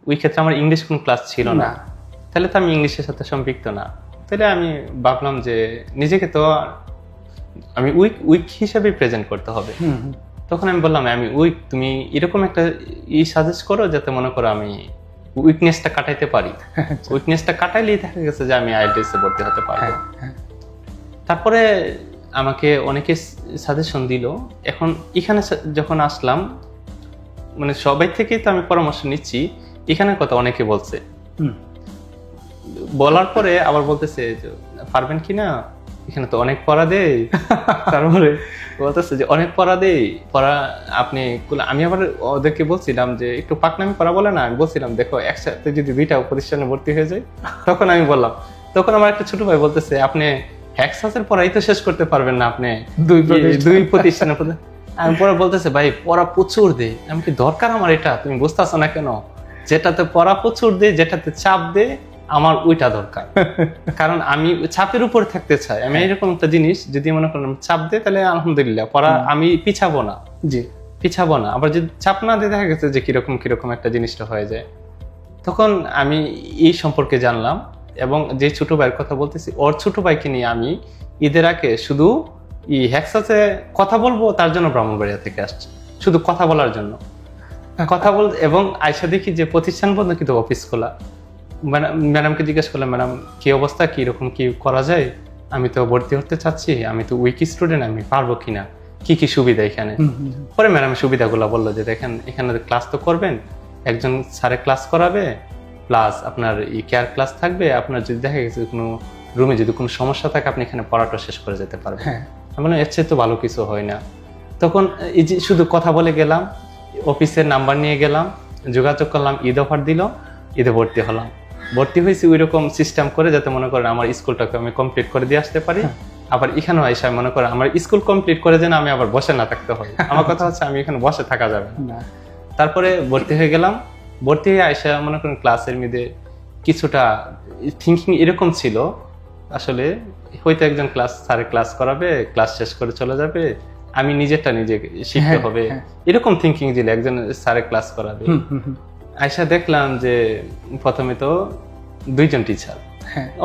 ওই ক্ষেত্রে আমার ইংলিশ কোনো ক্লাস ছিল না, তাহলে তো আমি ইংলিশের সাথে সম্পৃক্ত না। তাহলে আমি ভাবলাম যে নিজেকে তো আমি উইক হিসেবে প্রেজেন্ট করতে হবে। তখন আমি বললাম আমি উইক, তুমি এরকম একটা সাজেস্ট করো যাতে মনে করো আমি উইকনেসটা কাটাইতে পারি। উইকনেসটা কাটাইলেই দেখা গেছে যে আমি আইএলটিএস এ ভর্তি হতে পারবো। তারপরে আমাকে অনেকে সাজেশন দিল। এখন এখানে যখন আসলাম, মানে সবাই থেকেই তো আমি পরামর্শ নিচ্ছি, এখানে কথা অনেকে বলছে, বলার পরে আবার বলতেছে পারবেন কিনা, এখানে তো অনেক পড়া দেয়। তারপরে বলতেছে যে অনেক পড়া দেয়, পড়া আপনি, আমি আবার ওদেরকে বলছিলাম যে একটু পাকনামি পড়া বলে না, আমি বলছিলাম দেখো একসাথে যদি 2টা প্রতিষ্ঠানে ভর্তি হয়ে যায়। তখন আমি বললাম, তখন আমার একটা ছোট ভাই বলতেছে আপনি হেক্সাসের পড়াই তো শেষ করতে পারবেন না, আপনি 2 প্রতিষ্ঠানে। আমি পরে বলতেছে ভাই পড়া প্রচুর দেয়, আমি কি দরকার আমার এটা, তুমি বুঝতেছো না কেন, যেটাতে পড়া প্রচুর দেয়, যেটাতে চাপ দেয়, আমার ওইটা দরকার। কারণ আমি চাপের উপর থাকতে চাই। আমি এরকম একটা জিনিস যদি মনে করেন চাপ দেয়, তাহলে আলহামদুলিল্লাহ পড়া আমি পিছাবো না। আবার যদি চাপ না দিয়ে দেখা গেছে যে কিরকম একটা জিনিসটা হয়ে যায়। তখন আমি এই সম্পর্কে জানলাম, এবং যে ছোট ভাইয়ের কথা বলতেছি, ওর ছোট ভাইকে নিয়ে আমি ঈদের আগে শুধু হেক্সাসে কথা বলবো, তার জন্য ব্রাহ্মণবাড়িয়া থেকে আসছে, শুধু কথা বলার জন্য। কথা বল, এবং আয়সা দেখি যে প্রতিষ্ঠান বন্ধ কিন্তু অফিস খোলা। ম্যাডামকে জিজ্ঞেস করলাম, ম্যাডাম কি অবস্থা, কিরকম কি করা যায়, আমি তো ভর্তি হতে চাচ্ছি, আমি তো উইক স্টুডেন্ট, আমি পারবো কিনা। কি কি সুবিধা এখানে। পরে ম্যাডাম সুবিধাগুলো বললো যে দেখেন এখানে ক্লাস তো করবেন, একজন স্যারে ক্লাস করাবে, প্লাস আপনার কেয়ার ক্লাস থাকবে, আপনার যদি দেখা গেছে কোনো রুমে যদি কোনো সমস্যা থাকে আপনি এখানে পড়াটা শেষ করে যেতে পারবেন। আমি বললাম এর চেয়ে তো ভালো কিছু হয় না। তখন এই যে শুধু কথা বলে গেলাম, অফিসের নাম্বার নিয়ে গেলাম, যোগাযোগ করলাম, ঈদ অফার দিল, ঈদে ভর্তি হলাম। ভর্তি হয়েছি ওই রকম সিস্টেম করে যাতে মনে করেন আমার স্কুলটাকে আমি কমপ্লিট করে দিয়ে আসতে পারি। আবার এখানেও এসে মনে করেন আমার স্কুল কমপ্লিট করে যেন আমি আবার বসে না থাকতে হয়। আমার কথা হচ্ছে আমি এখানে বসে থাকা যাবে না। তারপরে ভর্তি হয়ে গেলাম। ভর্তি হয়ে আইসা মনে করেন ক্লাসের মধ্যে কিছুটা থিঙ্কিং এরকম ছিল, আসলে হয়তো একজন স্যারে ক্লাস করাবে, ক্লাস শেষ করে চলে যাবে, আমি নিজেরটা নিজে শিখতে হবে, এরকম থিঙ্কিং ছিল। একজন স্যারে ক্লাস করাবে, আইসা দেখলাম যে প্রথমে তো 2 জন টিচার।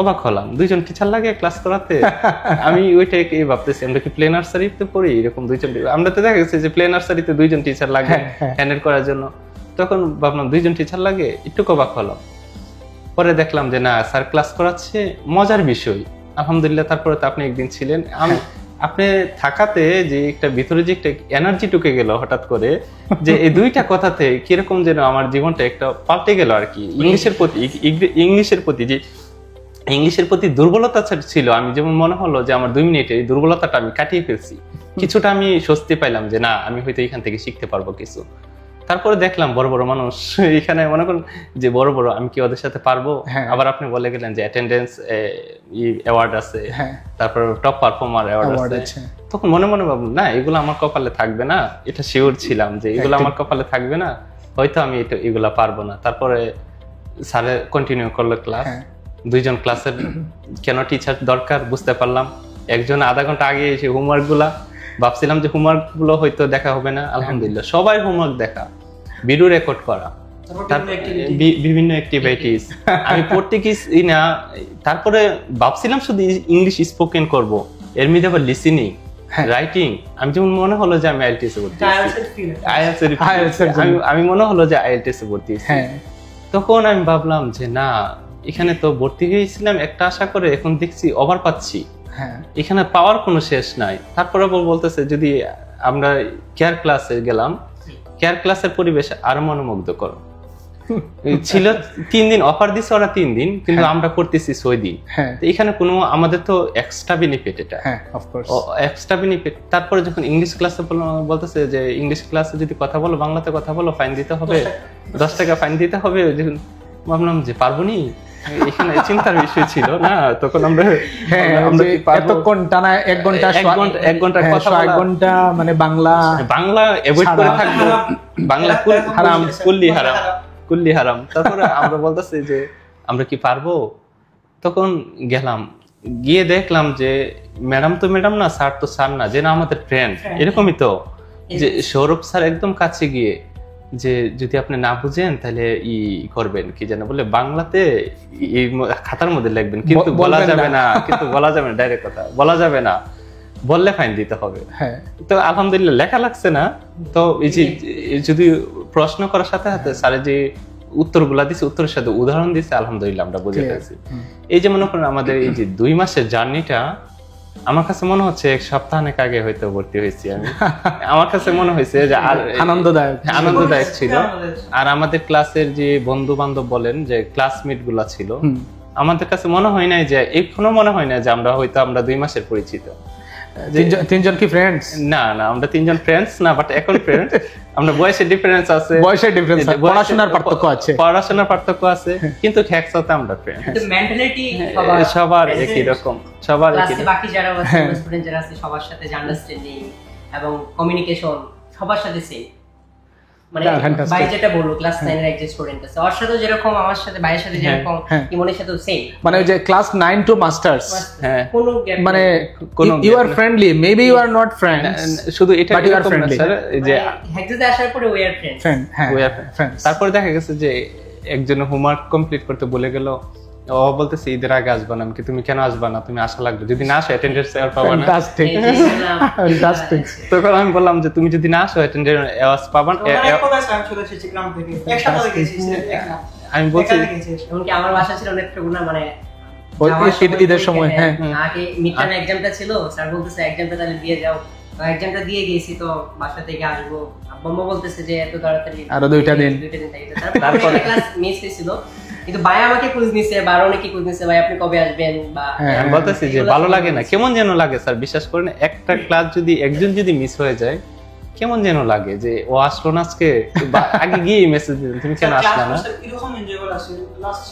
অবাক হলাম, 2 জন টিচার লাগে ক্লাস করাতে। আমি ওইটাকে ভাবতেছি আমরা কি প্লে নার্সারিতে পড়ি, এরকম 2 জন, আমরা তো দেখা গেছে যে প্লে নার্সারিতে 2 জন টিচার লাগে হ্যান্ডেল করার জন্য। তখন ভাবলাম 2 জন টিচার লাগে, একটু অবাক হলাম। পরে দেখলাম যে না, স্যার ক্লাস করাচ্ছে, মজার বিষয়, আলহামদুলিল্লাহ। তারপরে তো আপনি একদিন ছিলেন, আমি আপনি থাকাতে যে একটা ভিতরে যে একটা এনার্জি ঢুকে গেল হঠাৎ করে, যে এই 2টা কথাতে কিরকম যেন আমার জীবনটা একটা পাল্টে গেল আর কি। ইংলিশের প্রতি দুর্বলতা ছিল, আমি যেমন মনে হলো যে আমার 2 মিনিটে এই দুর্বলতাটা আমি কাটিয়ে ফেলছি, কিছুটা আমি স্বস্তি পাইলাম যে না, আমি হয়তো এখান থেকে শিখতে পারবো কিছু। তারপরে দেখলাম বড় বড় মানুষ এখানে, মনে করুন যে বড় বড়, আমি কি ওদের সাথে পারবো? আবার আপনি বলে গেলেন যে অ্যাটেন্ডেন্স অ্যাওয়ার্ড আছে, তারপর টপ পারফর্মার অ্যাওয়ার্ড আছে। তখন মনে মনে ভাবলাম না, এগুলো আমার কপালে থাকবে না, এটা শিওর ছিলাম যে এগুলো আমার কপালে থাকবে না, হয়তো আমি এগুলা পারবো না। তারপরে স্যারে কন্টিনিউ করলো ক্লাস। 2 জন ক্লাসের কেন টিচার দরকার বুঝতে পারলাম। একজন আধা ঘন্টা আগে এসে হোমওয়ার্ক গুলা, ভাবছিলাম যে হোমওয়ার্ক গুলো হয়তো দেখা হবে না, আলহামদুলিল্লাহ সবাই হোমওয়ার্ক দেখা, ভিডিও রেকর্ড করা, বিভিন্ন অ্যাক্টিভিটিস। আমি পড়তে কি না, তারপরে ভাবছিলাম শুধু ইংলিশ স্পোকেন করব, এর মধ্যে আবার লিসেনিং, রাইটিং। আমি যেমন মনে হলো যে আমি আইএলটিএস এ ভর্তি, আমি মনে হলো যে আইএলটিএস এ ভর্তি। তখন আমি ভাবলাম যে না, এখানে তো ভর্তি হয়েছিলাম একটা আশা করে, এখন দেখছি ওভার পাচ্ছি, এখানে পাওয়ার কোনো শেষ নাই। তারপরে বলতেছে যদি আমরা কেয়ার ক্লাসে গেলাম, কেয়ার ক্লাসের পরিবেশ আরো মনোমুগ্ধকর ছিল। 3 দিন অফার দিছে ওরা, 3 দিন, কিন্তু আমরা করতেছি 6 দিন। এখানে কোনো আমাদের তো এক্সট্রা বেনিফিট, এটা এক্সট্রা বেনিফিট। তারপরে যখন ইংলিশ ক্লাসে বলতেছে যে ইংলিশ ক্লাসে যদি কথা বলো, বাংলাতে কথা বলো, ফাইন দিতে হবে, 10 টাকা ফাইন দিতে হবে। ভাবলাম যে পারবো নি, এখানে চিন্তার বিষয় ছিল না। তখন আমরা এতক্ষণ টানা 1 ঘন্টা মানে বাংলা অ্যাভয়েড করে থাকবো, বাংলা হারাম, কুল্লি হারাম। তারপরে আমরা বলতেছি যে আমরা কি পারবো। তখন গেলাম, গিয়ে দেখলাম যে ম্যাডাম তো ম্যাডাম না, স্যার তো স্যার না, যে না আমাদের ফ্রেন্ড, এরকমই তো। যে সৌরভ স্যার একদম কাছে গিয়ে যে যদি আপনি না বুঝেন তাহলে করবেন কি যেন বলে, বাংলাতে খাতার মধ্যে লিখবেন, কিন্তু বলা যাবে না, ডাইরেক্ট কথা বলা যাবে না, বললে ফাইন দিতে হবে। তো আলহামদুলিল্লাহ লেখা লাগছে না। তো এই যে যদি প্রশ্ন করার সাথে সাথে স্যার যে উত্তরগুলা দিচ্ছে, উত্তরের সাথে উদাহরণ দিচ্ছে, আলহামদুলিল্লাহ আমরা বুঝে গেছি। এই যে মনে করেন আমাদের এই যে 2 মাসের জার্নিটা, আমার কাছে মনে হচ্ছে 1 সপ্তাহ আগে হয়তো ভর্তি হয়েছি আমি। আমার কাছে মনে হয়েছে যে আনন্দদায়ক ছিল। আর আমাদের ক্লাসের যে বন্ধু বান্ধব বলেন, যে ক্লাসমেট গুলা ছিল, আমাদের কাছে মনে হয় নাই যে, এখনো মনে হয় না যে আমরা 2 মাসের পরিচিত। 3 জন কি ফ্রেন্ডস? না, আমরা 3 জন ফ্রেন্ডস না, বাট এখন ফ্রেন্ডস। আমরা বয়সের ডিফারেন্স আছে, পড়াশোনার পার্থক্য আছে, কিন্তু একসাথে আমরা ফ্রেন্ড। কিন্তু মেন্টালিটি সবার একই রকম, সবার একই। বাকি যারা স্টুডেন্ট যারা আছে সবার সাথে আন্ডারস্ট্যান্ডিং এবং কমিউনিকেশন সবার সাথে সেম। মানে ভাই যেটা বললো, ক্লাস 9 এর একজন স্টুডেন্ট আছে, ওর সাথে যেরকম আমার সাথে, ভাইয়ের সাথে যেরকম, ইমনের সাথেও সেম। মানে ওই যে ক্লাস 9 টু মাস্টার্স, কোনো গ্যাপ, মানে you are friendly, maybe you are not friends, শুধু এটা বাট ইউ আর ফ্রেন্ডলি। যে হেক্সাতে আসার পরে উই আর ফ্রেন্ডস। তারপরে দেখা গেছে যে একজন হোমওয়ার্ক কমপ্লিট করতে বলে গেল, ও বলতেছে ঈদের আগে আসবা না, কি তুমি কেন আসবা না, তুমি আসা লাগবে, যদি না আসো অ্যাটেন্ডেন্স এর পাবা না। ফ্যান্টাস্টিক। তখন আমি বললাম যে তুমি যদি না আসো অ্যাটেন্ডেন্স এওয়াজ পাবা না। আমি বলছি এমনকি আমার বাসা ছিল নেত্রকোনা, মানে ঈদের সময়, আগে মিড টার্ম এক্সামটা ছিল, স্যার বলতেছে এক্সামটা তাহলে দিয়ে যাও, তো এক্সামটা দিয়ে গেছি, তো বাসা থেকে আসবো, আব্বা বলতেছে যে এত তাড়াতাড়ি আরো 2টা দিন থাকতে। তারপর ক্লাস মিস হয়েছিল, কিন্তু ভাই আমাকে খোঁজ নিছে, বা অনেকে খোঁজ নিছে, ভাই আপনি কবে আসবেন, বা আমি বলতেছি যে ভালো লাগে না, কেমন যেন লাগে স্যার, বিশ্বাস করেন একটা ক্লাস যদি একজন যদি মিস হয়ে যায় কেমন যেন লাগে যে ও আসলো না আজকে, আগে গিয়ে মেসেজ দিতেন তুমি কেন আসলে না। এরকম এনজয় করা আছে লাস্ট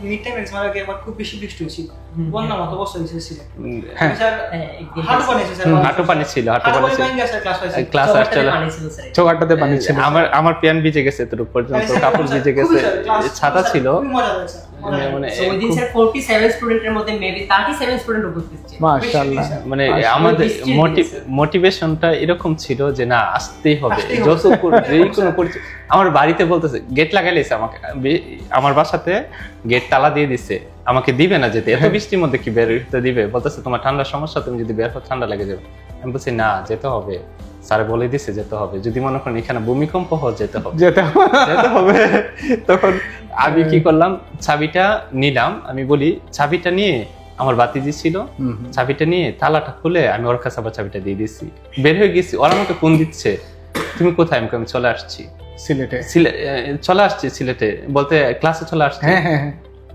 মিড টাইম এক্সাম আগে একবার খুব বেশি বৃষ্টি হয়েছিল, বন্যা মতো অবস্থা হয়েছিল স্যার, হাঁটু পানি ছিল, হাঁটু পানি ছিল, ক্লাস আসছিল, চোখাটাতে পানি ছিল, আমার প্যান্ট ভিজে গেছে এতটুকু পর্যন্ত, কাপড় ভিজে গেছে, ছাতা ছিল, মানে ওই দিন স্যার 47 স্টুডেন্টের মধ্যে মেবি 37 স্টুডেন্ট উপস্থিত ছিল, মাশাআল্লাহ। মানে আমাদের মোটিভেশনটা এরকম ছিল যে না আসতেই হবে, যত যেই কোনো পরিচয়। আমার বাড়িতে বলতেছে গেট লাগাইলেছে আমাকে, আমার বাসাতে গেট তালা দিয়ে দিছে, আমাকে দিবে না যেতে, এত বৃষ্টির মধ্যে কি বের হতে দিবে, বলতেছে তোমার ঠান্ডার সমস্যা, তুমি যদি বের হও ঠান্ডা লেগে যাবে। আমি বলছি না যেতে হবে, স্যার বলে দিছে যেতে হবে, যদি মনে করেন এখানে ভূমিকম্প হয় যেতে হবে। তখন আমি কি করলাম, চাবিটা নিলাম, আমি বলি চাবিটা নিয়ে, আমার বাতিজি ছিল, চাবিটা নিয়ে তালাটা খুলে আমি ওর কাছে আবার চাবিটা দিয়ে দিচ্ছি, বের হয়ে গেছি। ওরা আমাকে ফোন দিচ্ছে তুমি কোথায়, আমি চলে আসছি সিলেটে, চলে আসছি সিলেটে, বলতে ক্লাসে চলে আসছি।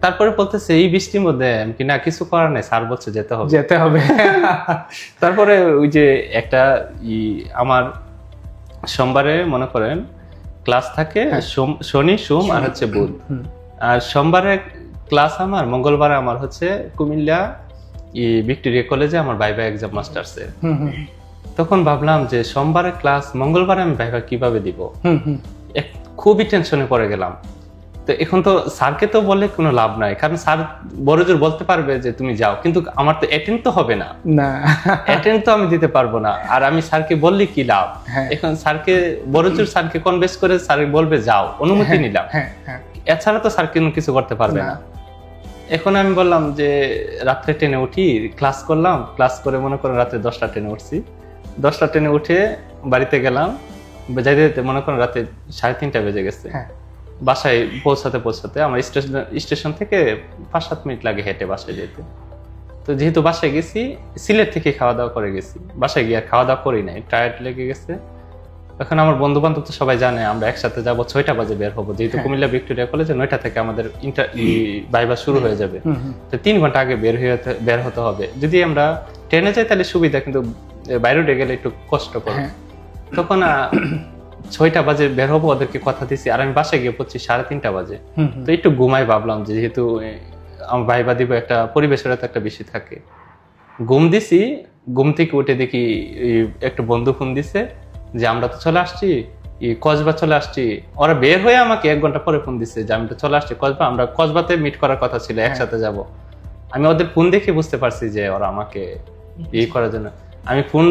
তারপরে বলতেছে এই বৃষ্টির মধ্যে, আমি কি না কিছু করার নেই, স্যার বলছে যেতে হবে। তারপরে ওই যে একটা আমার সোমবারে মনে করেন ক্লাস থাকে, শনি সোম আর হচ্ছে বুধ, আর সোমবারে ক্লাস আমার, মঙ্গলবারে আমার হচ্ছে কুমিল্লা ভিক্টোরিয়া কলেজে আমার ভাইভা এক্সাম মাস্টার্সের। তখন ভাবলাম যে সোমবারে ক্লাস, মঙ্গলবারে আমি ভাইভা কিভাবে দিব, খুবই টেনশনে পড়ে গেলাম। তো এখন তো স্যারকে তো বলে কোনো লাভ নাই, কারণ স্যার বড়জোর বলতে পারবে যে তুমি যাও, কিন্তু আমার তো অ্যাটেন্ড তো হবে না, অ্যাটেন্ড তো আমি দিতে পারবো না, আর আমি স্যারকে বললি কি লাভ। এখন স্যারকে বড়জোর স্যারকে কনভিন্স করে স্যার বলবে যাও, অনুমতি নিলাম, এছাড়া তো স্যার কিছু করতে পারবে না। এখন আমি বললাম যে রাত্রে ট্রেনে উঠি, ক্লাস করলাম, ক্লাস করে মনে করেন রাতে 10টা ট্রেনে উঠছি, 10টা ট্রেনে উঠে বাড়িতে গেলাম, যাইতে যেতে মনে করেন রাতে 3:30 বেজে গেছে। বাসায় পৌঁছাতে আমার স্টেশন থেকে 5-7 মিনিট লাগে হেঁটে বাসায় যেতে। তো যেহেতু বাসায় গেছি, সিলেট থেকে খাওয়া দাওয়া করে গেছি, বাসায় গিয়ে খাওয়া দাওয়া করি নাই, টায়ার্ড লেগে গেছে। এখন আমার বন্ধু বান্ধব তো সবাই জানে আমরা একসাথে যাব, 6টা বাজে বের হবো, যেহেতু কুমিল্লা ভিক্টোরিয়া কলেজে 9টা থেকে আমাদের ভাইভা শুরু হয়ে যাবে, তো 3 ঘন্টা আগে বের হতে হবে। যদি আমরা ট্রেনে যাই তাহলে সুবিধা, কিন্তু বাইরে গেলে একটু কষ্ট করে। তখন 6টা বাজে বের হবো, ওদেরকে কথা দিছি, আর আমি বাসায় গিয়ে পড়ছি 3:30 বাজে। তো একটু ঘুমাই ভাবলাম, যেহেতু আমার ভাইভা দিব, একটা পরিবেশের তো একটা বেশি থাকে। ঘুম দিছি, ঘুম থেকে উঠে দেখি একটা বন্ধু ফোন দিছে যে আমরা তো চলে আসছি, কসবা চলে আসছি। ওরা বের হয়ে আমাকে 1 ঘন্টা পরে ফোন দিছে যে আমি তো চলে আসছি কসবা, আমরা কসবাতে মিট করার কথা ছিল, একসাথে যাব। আমি ওদের ফোন দেখে বুঝতে পারছি যে ওরা আমাকে করার জন্য। আমি ফোন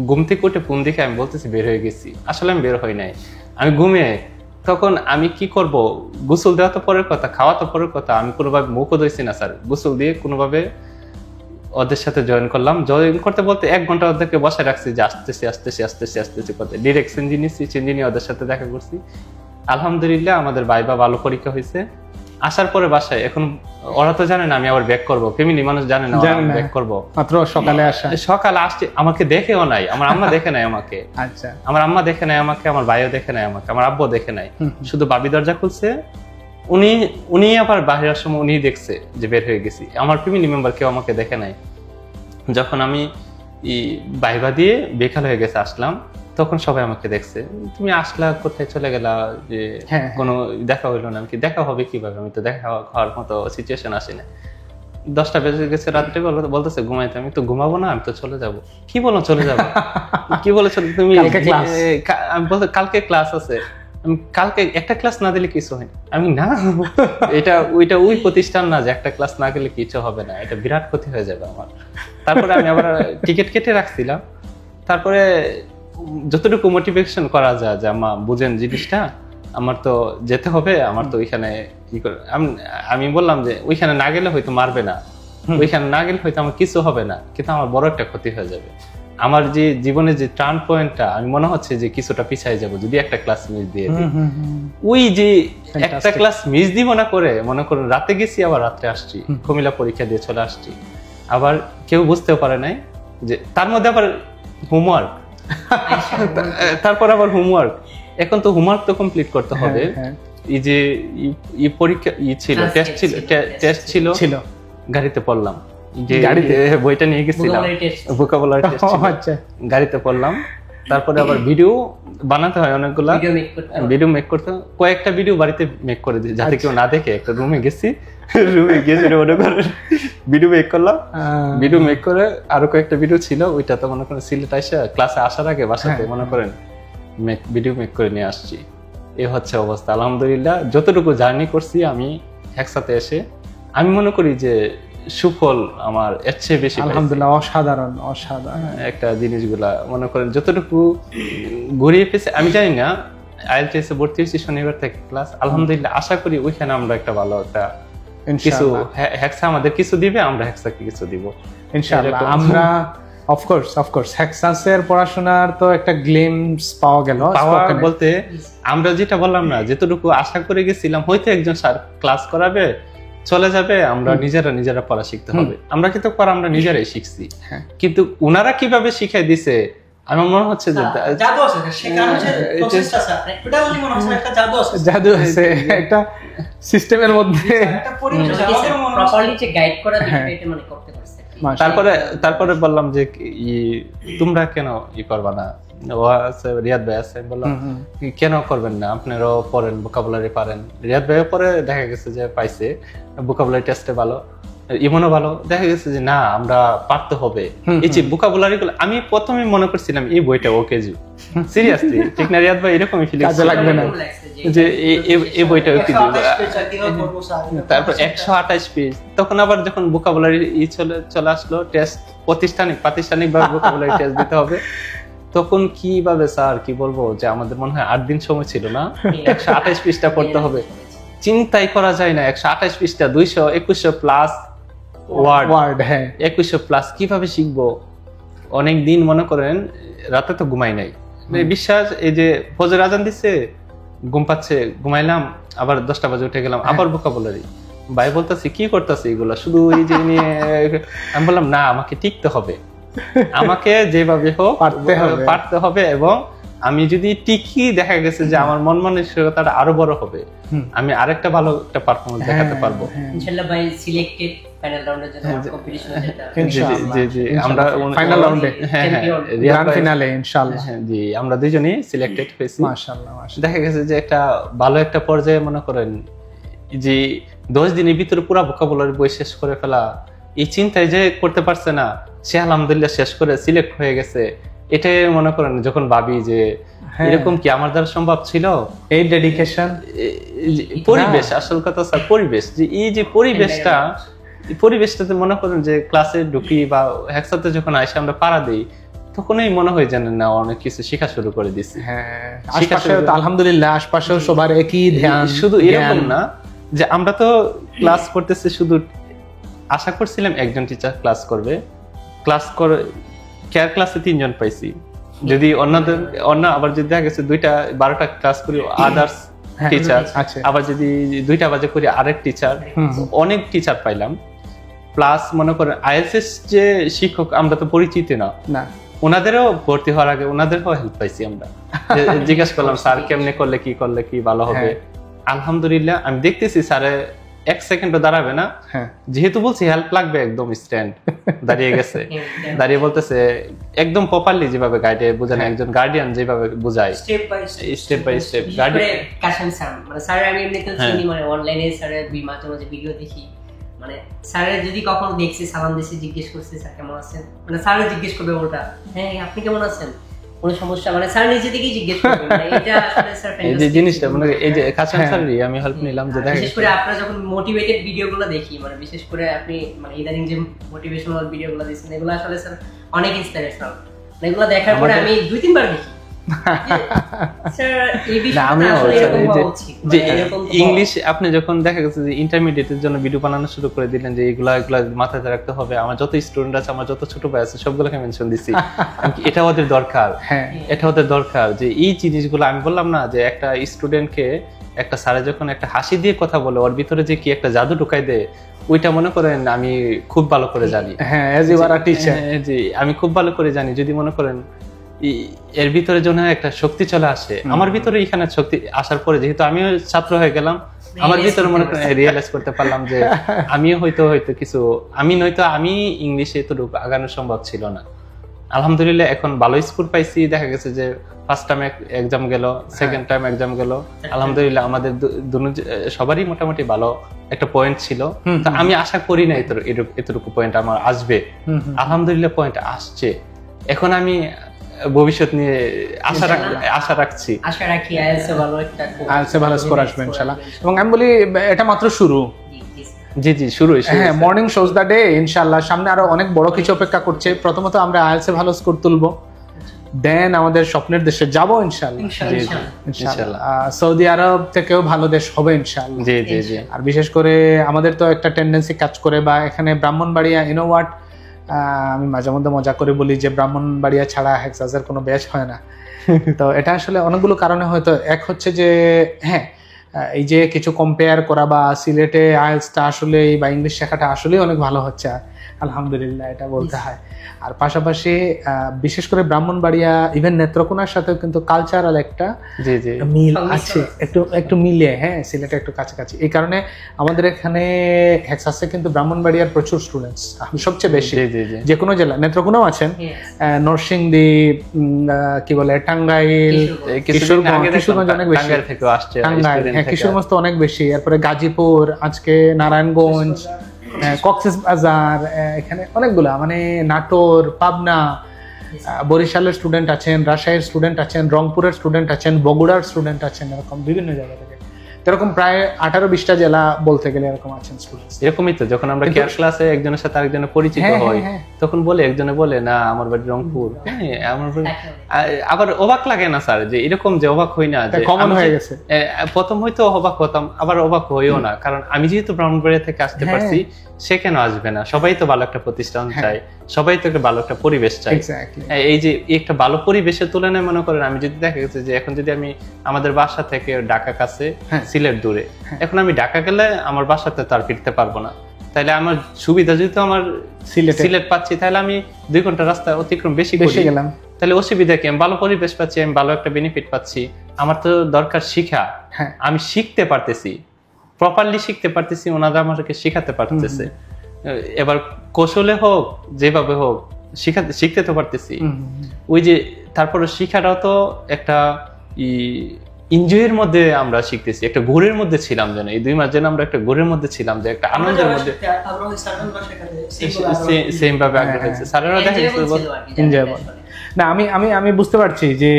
ঘুম থেকে উঠে ফোন দেখে আমি বলতেছি বের হয়ে গেছি, আসলে আমি বের হই নাই, আমি ঘুমিয়ে। তখন আমি কি করব, গোসল দেওয়া তো পরের কথা, খাওয়া তো পরের কথা, আমি কোনোভাবে মুখও ধুইছি না স্যার, গোসল দিয়ে কোনোভাবে ওদের সাথে জয়েন করলাম। জয়েন করতে বলতে 1 ঘন্টা ওদেরকে বসায় রাখছি যে আসতেছি করতে, ডিরেক্ট চেঞ্জি নিচ্ছি, চেঞ্জি নিয়ে ওদের সাথে দেখা করছি। আলহামদুলিল্লাহ আমাদের ভাইভা ভালো পরীক্ষা হয়েছে। আসার পরে বাসায়, এখন ওরা তো জানে না আমি আবার ব্যাক করবো, ফ্যামিলি মানুষ জানে না ব্যাক করবো, মাত্র সকালে আসছে, আমাকে দেখেও নাই, আমার আম্মা দেখে নাই আমাকে, আচ্ছা আমার আম্মা দেখে নাই আমাকে, আমার ভাইও দেখে নাই আমাকে, আমার আব্বু দেখে নাই, শুধু বাবি দরজা খুলছে, উনি আবার বাহিরের সময় উনি দেখছে যে বের হয়ে গেছি, আমার ফ্যামিলি মেম্বার কেউ আমাকে দেখে নাই। যখন আমি ভাইভা দিয়ে বেকাল হয়ে গেছে আসলাম, তখন সবাই আমাকে দেখছে, তুমি আসলা কোথায় চলে গেলা, যে কোনো দেখা হইলো না। কি দেখা হবে কিভাবে, আমি তো দেখা হওয়ার মতো সিচুয়েশন আসি না। 10টা বেজে গেছে রাত্রে, বলতেছে ঘুমাইতে, আমি তো ঘুমাবো না, আমি তো চলে যাব। কি বলো চলে যাবো, কি বলে তুমি, আমি বলতে কালকে ক্লাস আছে, আমি কালকে একটা ক্লাস না দিলে কিছু হয়, আমি না, ওইটা ওই প্রতিষ্ঠান না যে একটা ক্লাস না গেলে কিছু হবে না, এটা বিরাট ক্ষতি হয়ে যাবে আমার। তারপরে আমি আবার টিকিট কেটে রাখছিলাম। তারপরে যতটুকু মোটিভেশন করা যায় যে আমা বুঝেন জিনিসটা, আমার তো যেতে হবে, আমার তো ওইখানে আমি বললাম যে ওইখানে না গেলে হয়তো মারবে না, ওইখানে না গেলে হয়তো আমার কিছু হবে না, কিন্তু আমার বড় একটা ক্ষতি হয়ে যাবে। আমার যে জীবনের যে টার্ন পয়েন্টটা, আমি মনে হচ্ছে যে কিছুটা পিছাই যাব যদি একটা ক্লাস মিস দিয়ে দিই। ওই যে একটা ক্লাস মিস দিব না করে মনে করুন রাতে গেছি, আবার রাত্রে আসছি, কুমিল্লা পরীক্ষা দিয়ে চলে আসছি, আবার কেউ বুঝতেও পারে নাই যে তার মধ্যে আবার হোমওয়ার্ক, তারপর আবার হোমওয়ার্ক। এখন তো হোমওয়ার্ক তো কমপ্লিট করতে হবে। এই যে পরীক্ষা ছিল, টেস্ট ছিল, গাড়িতে পড়লাম, যে গাড়িতে বইটা নিয়ে গেছিলাম, ভোকাবুলারি টেস্ট ছিল, গাড়িতে পড়লাম। তারপরে আবার ভিডিও বানাতে হয় অনেকগুলা, ভিডিও মেক করতে, কয়েকটা ভিডিও বাড়িতে মেক করে দিই যাতে কেউ না দেখে। একটা রুমে গেছি, রুমে গিয়ে মনে করেন ভিডিও মেক করলাম, ভিডিও মেক করে আরো কয়েকটা ভিডিও ছিল, ওইটা তো মনে করেন সিলেট আইসা ক্লাসে আসার আগে বাসাতে মনে করেন ভিডিও মেক করে নিয়ে আসছি। এ হচ্ছে অবস্থা। আলহামদুলিল্লাহ যতটুকু জার্নি করছি আমি একসাথে এসে, আমি মনে করি যে সুফল আমার এর চেয়ে বেশি। আলহামদুলিল্লাহ, অসাধারণ অসাধারণ একটা জিনিসগুলা মনে করেন যতটুকু ঘুরিয়ে পেয়েছে। আমি জানি না, IELTS এ ভর্তি হয়েছি শনিবার থেকে ক্লাস, আলহামদুলিল্লাহ আশা করি ওইখানে আমরা একটা ভালো একটা কিছু, হেক্সা আমাদের কিছু দিবে, আমরা হেক্সাকে কিছু দিব ইনশাআল্লাহ। আমরা অফকোর্স হেক্সাসের পড়াশোনার তো একটা গ্লিমস পাওয়া গেল। বলতে আমরা যেটা বললাম না, যতটুকু আশা করে গেছিলাম হয়তো একজন স্যার ক্লাস করাবে, চলে যাবে, আমরা নিজেরা পড়া শিখতে হবে। আমরা কিন্তু আমরা নিজেরাই শিখছি, কিন্তু ওনারা কিভাবে শিখাই দিছে আমার মনে হচ্ছে যে জাদু আছে, শেখার হচ্ছে প্রসেসটা স্যার টোটালি মনে হচ্ছে একটা জাদু আছে একটা সিস্টেমের মধ্যে, একটা পরিবেশ প্রপারলি যে গাইড করা এটা মানে করতে পারছে। তারপরে বললাম যে তোমরা কেন করবা না, ও আছে রিয়াদ ভাই আছে, বললাম কেন করবেন না, আপনারাও পড়েন, ভোকাবুলারি পারেন। রিয়াদ ভাইও পরে দেখা গেছে যে পাইছে, ভোকাবুলারি টেস্টে ভালো, ইমনও ভালো। দেখা গেছে যে না আমরা পারতে হবে। এই যে ভোকাবুলারি গুলো আমি প্রথমে মনে করছিলাম এই বইটা ওকেজি, সিরিয়াসলি ঠিক না রিয়াদ ভাই? এরকমই ফিলিংস কাজে লাগবে না যে এই বইটা ওকেজি। তারপর 128 পেজ। তখন আবার যখন ভোকাবুলারি চলে আসলো, টেস্ট প্রাতিষ্ঠানিক ভাবে ভোকাবুলারি টেস্ট দিতে হবে, তখন কিভাবে স্যার কি বলবো যে আমাদের মনে হয় 8 দিন সময় ছিল না, 128 পৃষ্ঠা পড়তে হবে। চিন্তাই করা যায় না, 128 পৃষ্ঠা, 200-2100 প্লাস ওয়ার্ড, 2100 প্লাস, কিভাবে শিখবো? অনেক দিন মনে করেন রাতে তো ঘুমাই নাই, বিশ্বাস। এই যে ফজর আজান দিচ্ছে, ঘুম পাচ্ছে, ঘুমাইলাম, আবার 10টা বাজে উঠে গেলাম, আবার ভোকাবুলারি। ভাই বলতেছি কি করতেছি এগুলা শুধু এই যে নিয়ে। আমি বললাম না, আমাকে টিকতে হবে, আমাকে যেভাবে হোক পারতে হবে, এবং আমি যদি টিকি দেখা গেছে যে আমার মন মানসিকতাটা আরো বড় হবে, আমি আরেকটা ভালো একটা পারফরম্যান্স দেখাতে পারবো ইনশাআল্লাহ। ভাই সিলেক্টেড ফাইনাল রাউন্ডের জন্য কম্পিটিশন যেটা জি আমরা ফাইনাল রাউন্ডে, গ্র্যান্ড ফিনালে ইনশাআল্লাহ। জি আমরা দুইজনই সিলেক্টেড হয়েছি মাশাআল্লাহ। দেখা গেছে যে একটা ভালো একটা পর্যায়ে মনে করেন যে 10 দিনের ভিতরে পুরো ভোকাবুলারি বই শেষ করে ফেলা, এই চিন্তায় যে করতে পারছে না, সে আলহামদুলিল্লাহ শেষ করে সিলেক্ট হয়ে গেছে। এটাই মনে করেন যখন ভাবি যে এরকম কি আমার দ্বারা সম্ভব ছিল। এই ডেডিকেশন, পরিবেশ, আসল কথা স্যার পরিবেশ, যে এই যে পরিবেশটাতে মনে করেন যে ক্লাসে ঢুকি বা একসাথে যখন আইসা আমরা পাড়া দিই, তখনই মনে হয় জানেন না অনেক কিছু শেখা শুরু করে দিছি। আলহামদুলিল্লাহ আশপাশেও সবার একই ধ্যান। শুধু এরকম না যে আমরা তো ক্লাস করতেছি, শুধু আশা করছিলাম একজন টিচার ক্লাস করবে, ক্লাস করে কেয়ার ক্লাসে 3 জন পাইছি। যদি অন্য আবার যদি দেখা গেছে 12টা ক্লাস করি আদার্স টিচার, আবার যদি 2টা বাজে করি আরেক টিচার, অনেক টিচার পাইলাম। প্লাস মনে করেন IELTS যে শিক্ষক আমরা তো পরিচিত না, ওনাদেরও ভর্তি হওয়ার আগে ওনাদেরও হেল্প পাইছি আমরা। জিজ্ঞাসা করলাম স্যার কেমনে করলে কি ভালো হবে। আলহামদুলিল্লাহ আমি দেখতেছি স্যারে 1 সেকেন্ডও দাঁড়াবে না, যেহেতু বলছি হেল্প লাগবে, একদম স্ট্যান্ড দাঁড়িয়ে গেছে, দাঁড়িয়ে বলতেছে একদম প্রপারলি যেভাবে গাইডে বোঝানো, একজন গার্ডিয়ান যেভাবে বোঝায় step by step guardian. Kashem sir মানে স্যার আমি এমনিতেও চিনি, মানে অনলাইনে স্যারের মাঝে মাঝে ভিডিও দেখি, মানে স্যারের যদি কখনো দেখছি সালাম দিছি, জিজ্ঞেস করছি স্যার কেমন আছেন, মানে স্যারে জিজ্ঞেস করবে ওটা, হ্যাঁ আপনি কেমন আছেন, কোনো সমস্যা, মানে স্যার নিজে থেকেই জিজ্ঞেস করবে। মানে এটা আসলে স্যার এই যে জিনিসটা মানে এই যে কাশেম স্যারই আমি হেল্প নিলাম, যে দেখেন বিশেষ করে আপনারা যখন মোটিভেটেড ভিডিওগুলো দেখি, মানে বিশেষ করে আপনি মানে ইদানিং যে মোটিভেশনাল ভিডিওগুলো দিচ্ছেন, এগুলো আসলে স্যার অনেক ইন্সপিরেশনাল। এগুলো দেখার পরে আমি 2-3 বার দেখি। ইংলিশ আপনি যখন দেখা গেছে যে ইন্টারমিডিয়েটের জন্য ভিডিও বানানো শুরু করে দিলেন, যে এগুলা মাথায় রাখতে হবে, আমার যত স্টুডেন্ট আছে, আমার যত ছোট ভাই আছে, সবগুলোকে মেনশন দিচ্ছি, এটা ওদের দরকার, এটা ওদের দরকার। যে এই জিনিসগুলো আমি বললাম না, যে একটা স্টুডেন্টকে একটা স্যারে যখন একটা হাসি দিয়ে কথা বলে, ওর ভিতরে যে কি একটা জাদু ঢুকাই দেয়, ওইটা মনে করেন আমি খুব ভালো করে জানি। হ্যাঁ, as you are a teacher. জি, আমি খুব ভালো করে জানি। যদি মনে করেন এর ভিতরে যেন একটা শক্তি চলে আসে, আমার ভিতরে এখানে শক্তি আসার পরে যেহেতু আমিও ছাত্র হয়ে গেলাম, আমার ভিতরে মনে করেন রিয়েলাইজ করতে পারলাম যে আমিও হয়তো কিছু আমি ইংলিশে এতটুকু আগানো সম্ভব ছিল না। আলহামদুলিল্লাহ এখন ভালো স্কোর পাইছি। দেখা গেছে যে ফার্স্ট টাইম এক্সাম গেল, সেকেন্ড টাইম এক্সাম গেল, আলহামদুলিল্লাহ আমাদের সবারই মোটামুটি ভালো একটা পয়েন্ট ছিল। তো আমি আশা করি না এতটুকু পয়েন্ট আমার আসবে, আলহামদুলিল্লাহ পয়েন্ট আসছে। এখন আমি ভবিষ্যৎ নিয়ে আশা রাখছি। আশা রাখি আইএলটিএস ভালো স্কোর আসবে ইনশাআল্লাহ। এবং আমি বলি এটা মাত্র শুরু। জি শুরু। হ্যাঁ, মর্নিং শোজ দ্য ডে। ইনশাআল্লাহ সামনে আরো অনেক বড় কিছু অপেক্ষা করছে। প্রথমত আমরা আইএলটিএস ভালো স্কোর তুলবো, দেন আমাদের স্বপ্নের দেশে যাব ইনশাআল্লাহ। সৌদি আরব থেকেও ভালো দেশ হবে ইনশাআল্লাহ। জি। আর বিশেষ করে আমাদের তো একটা টেন্ডেন্সি কাজ করে, বা এখানে ব্রাহ্মণবাড়িয়া ইনোওয়াট, আমি মাঝে মধ্যে মজা করে বলি যে ব্রাহ্মণবাড়িয়া ছাড়া হেক্সাসের কোনো ব্যাচ হয় না। তো এটা আসলে অনেকগুলো কারণে হয়তো। এক হচ্ছে যে হ্যাঁ, এই যে কিছু কম্পেয়ার করা, বা সিলেটে আইএলটিএসটা আসলে বা ইংলিশ শেখাটা আসলে অনেক ভালো হচ্ছে, আলহামদুলিল্লাহ এটা বলতে হয়। আর পাশাপাশি বিশেষ করে ব্রাহ্মণবাড়িয়া ইভেন নেত্রকোনার সাথেও কিন্তু কালচারাল একটা মিল আছে, একটু মিলে। হ্যাঁ, সিলেটে একটু কাছাকাছি। এই কারণে আমাদের এখানে হেক্সাসে কিন্তু ব্রাহ্মণবাড়িয়ার প্রচুর স্টুডেন্টস, সবচেয়ে বেশি যে কোনো জেলা। নেত্রকোনাও আছেন, নরসিংদী, কি বলে, টাঙ্গাইল, কিশোরগঞ্জ অনেক বেশি, টাঙ্গাইল, হ্যাঁ কিশোরগঞ্জ তো অনেক বেশি। এরপরে গাজীপুর, আজকে নারায়ণগঞ্জ, কক্সবাজার, এখানে অনেকগুলা, মানে নাটোর, পাবনা, বরিশালের স্টুডেন্ট আছেন, রাজশাহীর স্টুডেন্ট আছেন, রংপুরের স্টুডেন্ট আছেন, বগুড়ার স্টুডেন্ট আছেন, এরকম বিভিন্ন জায়গা থেকে। এরকম প্রায় 18-20টা জেলা বলতে গেলে এরকম আছেন স্টুডেন্টস। এরকমই তো যখন আমরা কেয়ার ক্লাসে একজনের সাথে আরেকজনের পরিচিত হই, তখন একজনে বলে না আমার বাড়ি রংপুর, আমার বাড়ি। আবার অবাক লাগে না স্যার যে এরকম, যে অবাক হই না যে কমন হয়ে গেছে। প্রথম হয়তো অবাক হতাম, আবার অবাক হইও না, কারণ আমি যেহেতু ব্রাহ্মণবাড়িয়া থেকে আসতে পারছি, সে কেন আসবে না? সবাই তো ভালো একটা প্রতিষ্ঠান চাই, সবাই তো একটা ভালো একটা পরিবেশ চাই। এই যে একটা ভালো পরিবেশের তুলনায় মনে করেন আমি যদি দেখা গেছে যে এখন যদি আমি আমাদের বাসা থেকে ঢাকা কাছে, সিলেট দূরে, এখন আমি ঢাকা গেলে আমার বাসাতে তার ফিরতে পারবো না, তাহলে আমার সুবিধা যেহেতু আমার সিলেট পাচ্ছি, তাহলে আমি 2 ঘন্টা রাস্তা অতিক্রম বেশি গেলাম, তাহলে অসুবিধা কি? আমি ভালো পরিবেশ পাচ্ছি, আমি ভালো একটা বেনিফিট পাচ্ছি। আমার তো দরকার শিখা, আমি শিখতে পারতেছি, প্রপারলি শিখতে পারতেছি, ওনারা আমাকে শিখাতে পারতেছে। এবার কৌশলে হোক, যেভাবে হোক, শিখতে তো পারতেছি। ওই যে তারপরে শিখাটাও তো একটা এনজয়ের মধ্যে আমরা শিখতেছি, একটা ঘোরের মধ্যে ছিলাম, যেন এই 2 মাস যেন আমরা একটা ঘোরের মধ্যে ছিলাম, যে একটা আনন্দের মধ্যে সেম ভাবে আগ্রহ হয়েছে। স্যারেরা দেখা গেছে এনজয়েবল না। আমি বুঝতে পারছি যে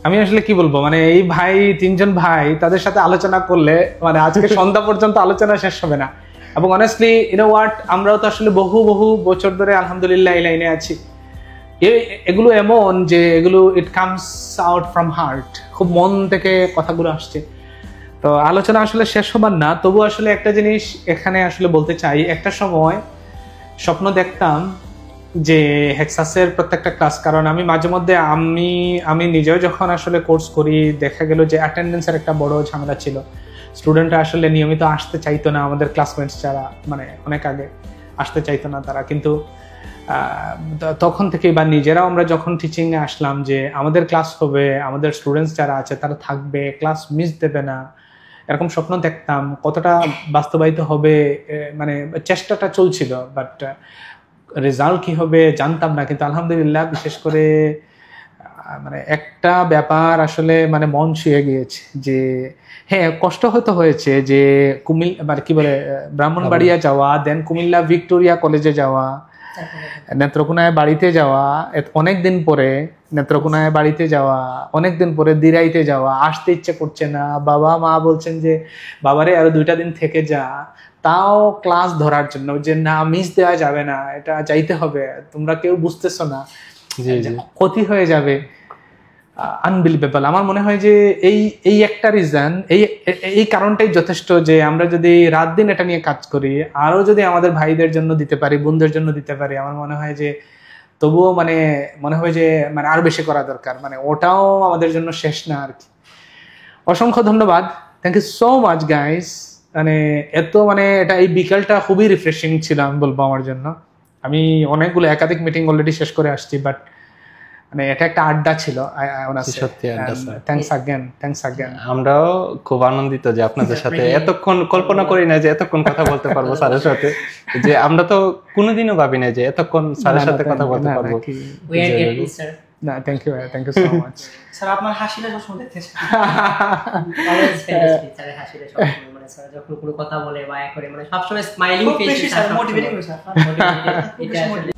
আমি আসলে কি বলবো, মানে এই ভাই 3জন ভাই, তাদের সাথে আলোচনা করলে মানে আজকে সন্ধ্যা পর্যন্ত আলোচনা শেষ হবে না। এবং অনেস্টলি আমরাও তো আসলে বহু বছর ধরে আলহামদুলিল্লাহ এই লাইনে আছি। এগুলো এমন যে এগুলো it comes out from heart, খুব মন থেকে কথাগুলো আসছে। তো আলোচনা আসলে শেষ হবার না, তবু আসলে একটা জিনিস এখানে আসলে বলতে চাই। একটা সময় স্বপ্ন দেখতাম যে হেক্সাসের প্রত্যেকটা ক্লাস, কারণ আমি মাঝে মধ্যে আমি নিজেও যখন আসলে কোর্স করি, দেখা গেল যে অ্যাটেন্ডেন্সের একটা বড় ঝামেলা ছিল। স্টুডেন্টরা আসলে নিয়মিত আসতে চাইতো না, আমাদের ক্লাসমেটস যারা মানে অনেক আগে আসতে চাইতো না তারা। কিন্তু তখন থেকে বা নিজেরাও আমরা যখন টিচিংয়ে আসলাম যে আমাদের ক্লাস হবে, আমাদের স্টুডেন্টস যারা আছে তারা থাকবে, ক্লাস মিস দেবে না, এরকম স্বপ্ন দেখতাম। কতটা বাস্তবায়িত হবে মানে চেষ্টাটা চলছিল, বাট রেজাল্ট কি হবে জানতাম না। কিন্তু আলহামদুলিল্লাহ বিশেষ করে মানে একটা ব্যাপার আসলে মানে মন ছুঁয়ে গিয়েছে যে হ্যাঁ, কষ্ট হয়তো হয়েছে যে মানে কি বলে ব্রাহ্মণবাড়িয়া যাওয়া, দেন কুমিল্লা ভিক্টোরিয়া কলেজে যাওয়া, নেত্রকোনায় বাড়িতে যাওয়া, অনেকদিন পরে নেত্রকোনায় বাড়িতে যাওয়া, অনেকদিন পরে দিরাইতে যাওয়া, আসতে ইচ্ছে করছে না, বাবা মা বলছেন যে বাবারে আরো 2টা দিন থেকে যা, তাও ক্লাস ধরার জন্য যে না মিস দেওয়া যাবে না, এটা যাইতে হবে, তোমরা কেউ বুঝতেছো না, ক্ষতি হয়ে যাবে। আনবিলিভেবল। আমার মনে হয় যে এই একটা রিজন, এই কারণটাই যথেষ্ট যে আমরা যদি রাত দিন এটা নিয়ে কাজ করি, আরো যদি আমাদের ভাইদের জন্য দিতে পারি, বোনদের জন্য দিতে পারি, আমার মনে হয় যে তবুও মানে মনে হয় যে মানে আরো বেশি করা দরকার, মানে ওটাও আমাদের জন্য শেষ না আর কি। অসংখ্য ধন্যবাদ, thank you so much guys. মানে এত মানে এটা এই বিকালটা খুবই রিফ্রেশিং ছিল আমি বলবো আমার জন্য। আমি অনেকগুলো একাধিক মিটিং অলরেডি শেষ করে আসছি, বাট মানে এটা একটা আড্ডা ছিল। সত্যি আড্ডা, স্যার। Thanks again. আমরাও খুব আনন্দিত যে আপনাদের সাথে এতক্ষণ, কল্পনা করি না যে এতক্ষণ কথা বলতে পারবো স্যারের সাথে, যে আমরা তো কোনোদিনও ভাবি না যে এতক্ষণ স্যারের সাথে কথা বলতে পারবো। We are grateful, sir. না, thank you so much. Sir আপনার হাসিটা সবসময় দেখতেছি। Always fantastic, sir, হাসিটা সবসময় মানে স্যার যখন কোনো কথা বলে বা করে মানে সবসময় স্মাইলিং খুব ফেস বেশি স্যার মোটিভেটিং স্যার। এটা আসলে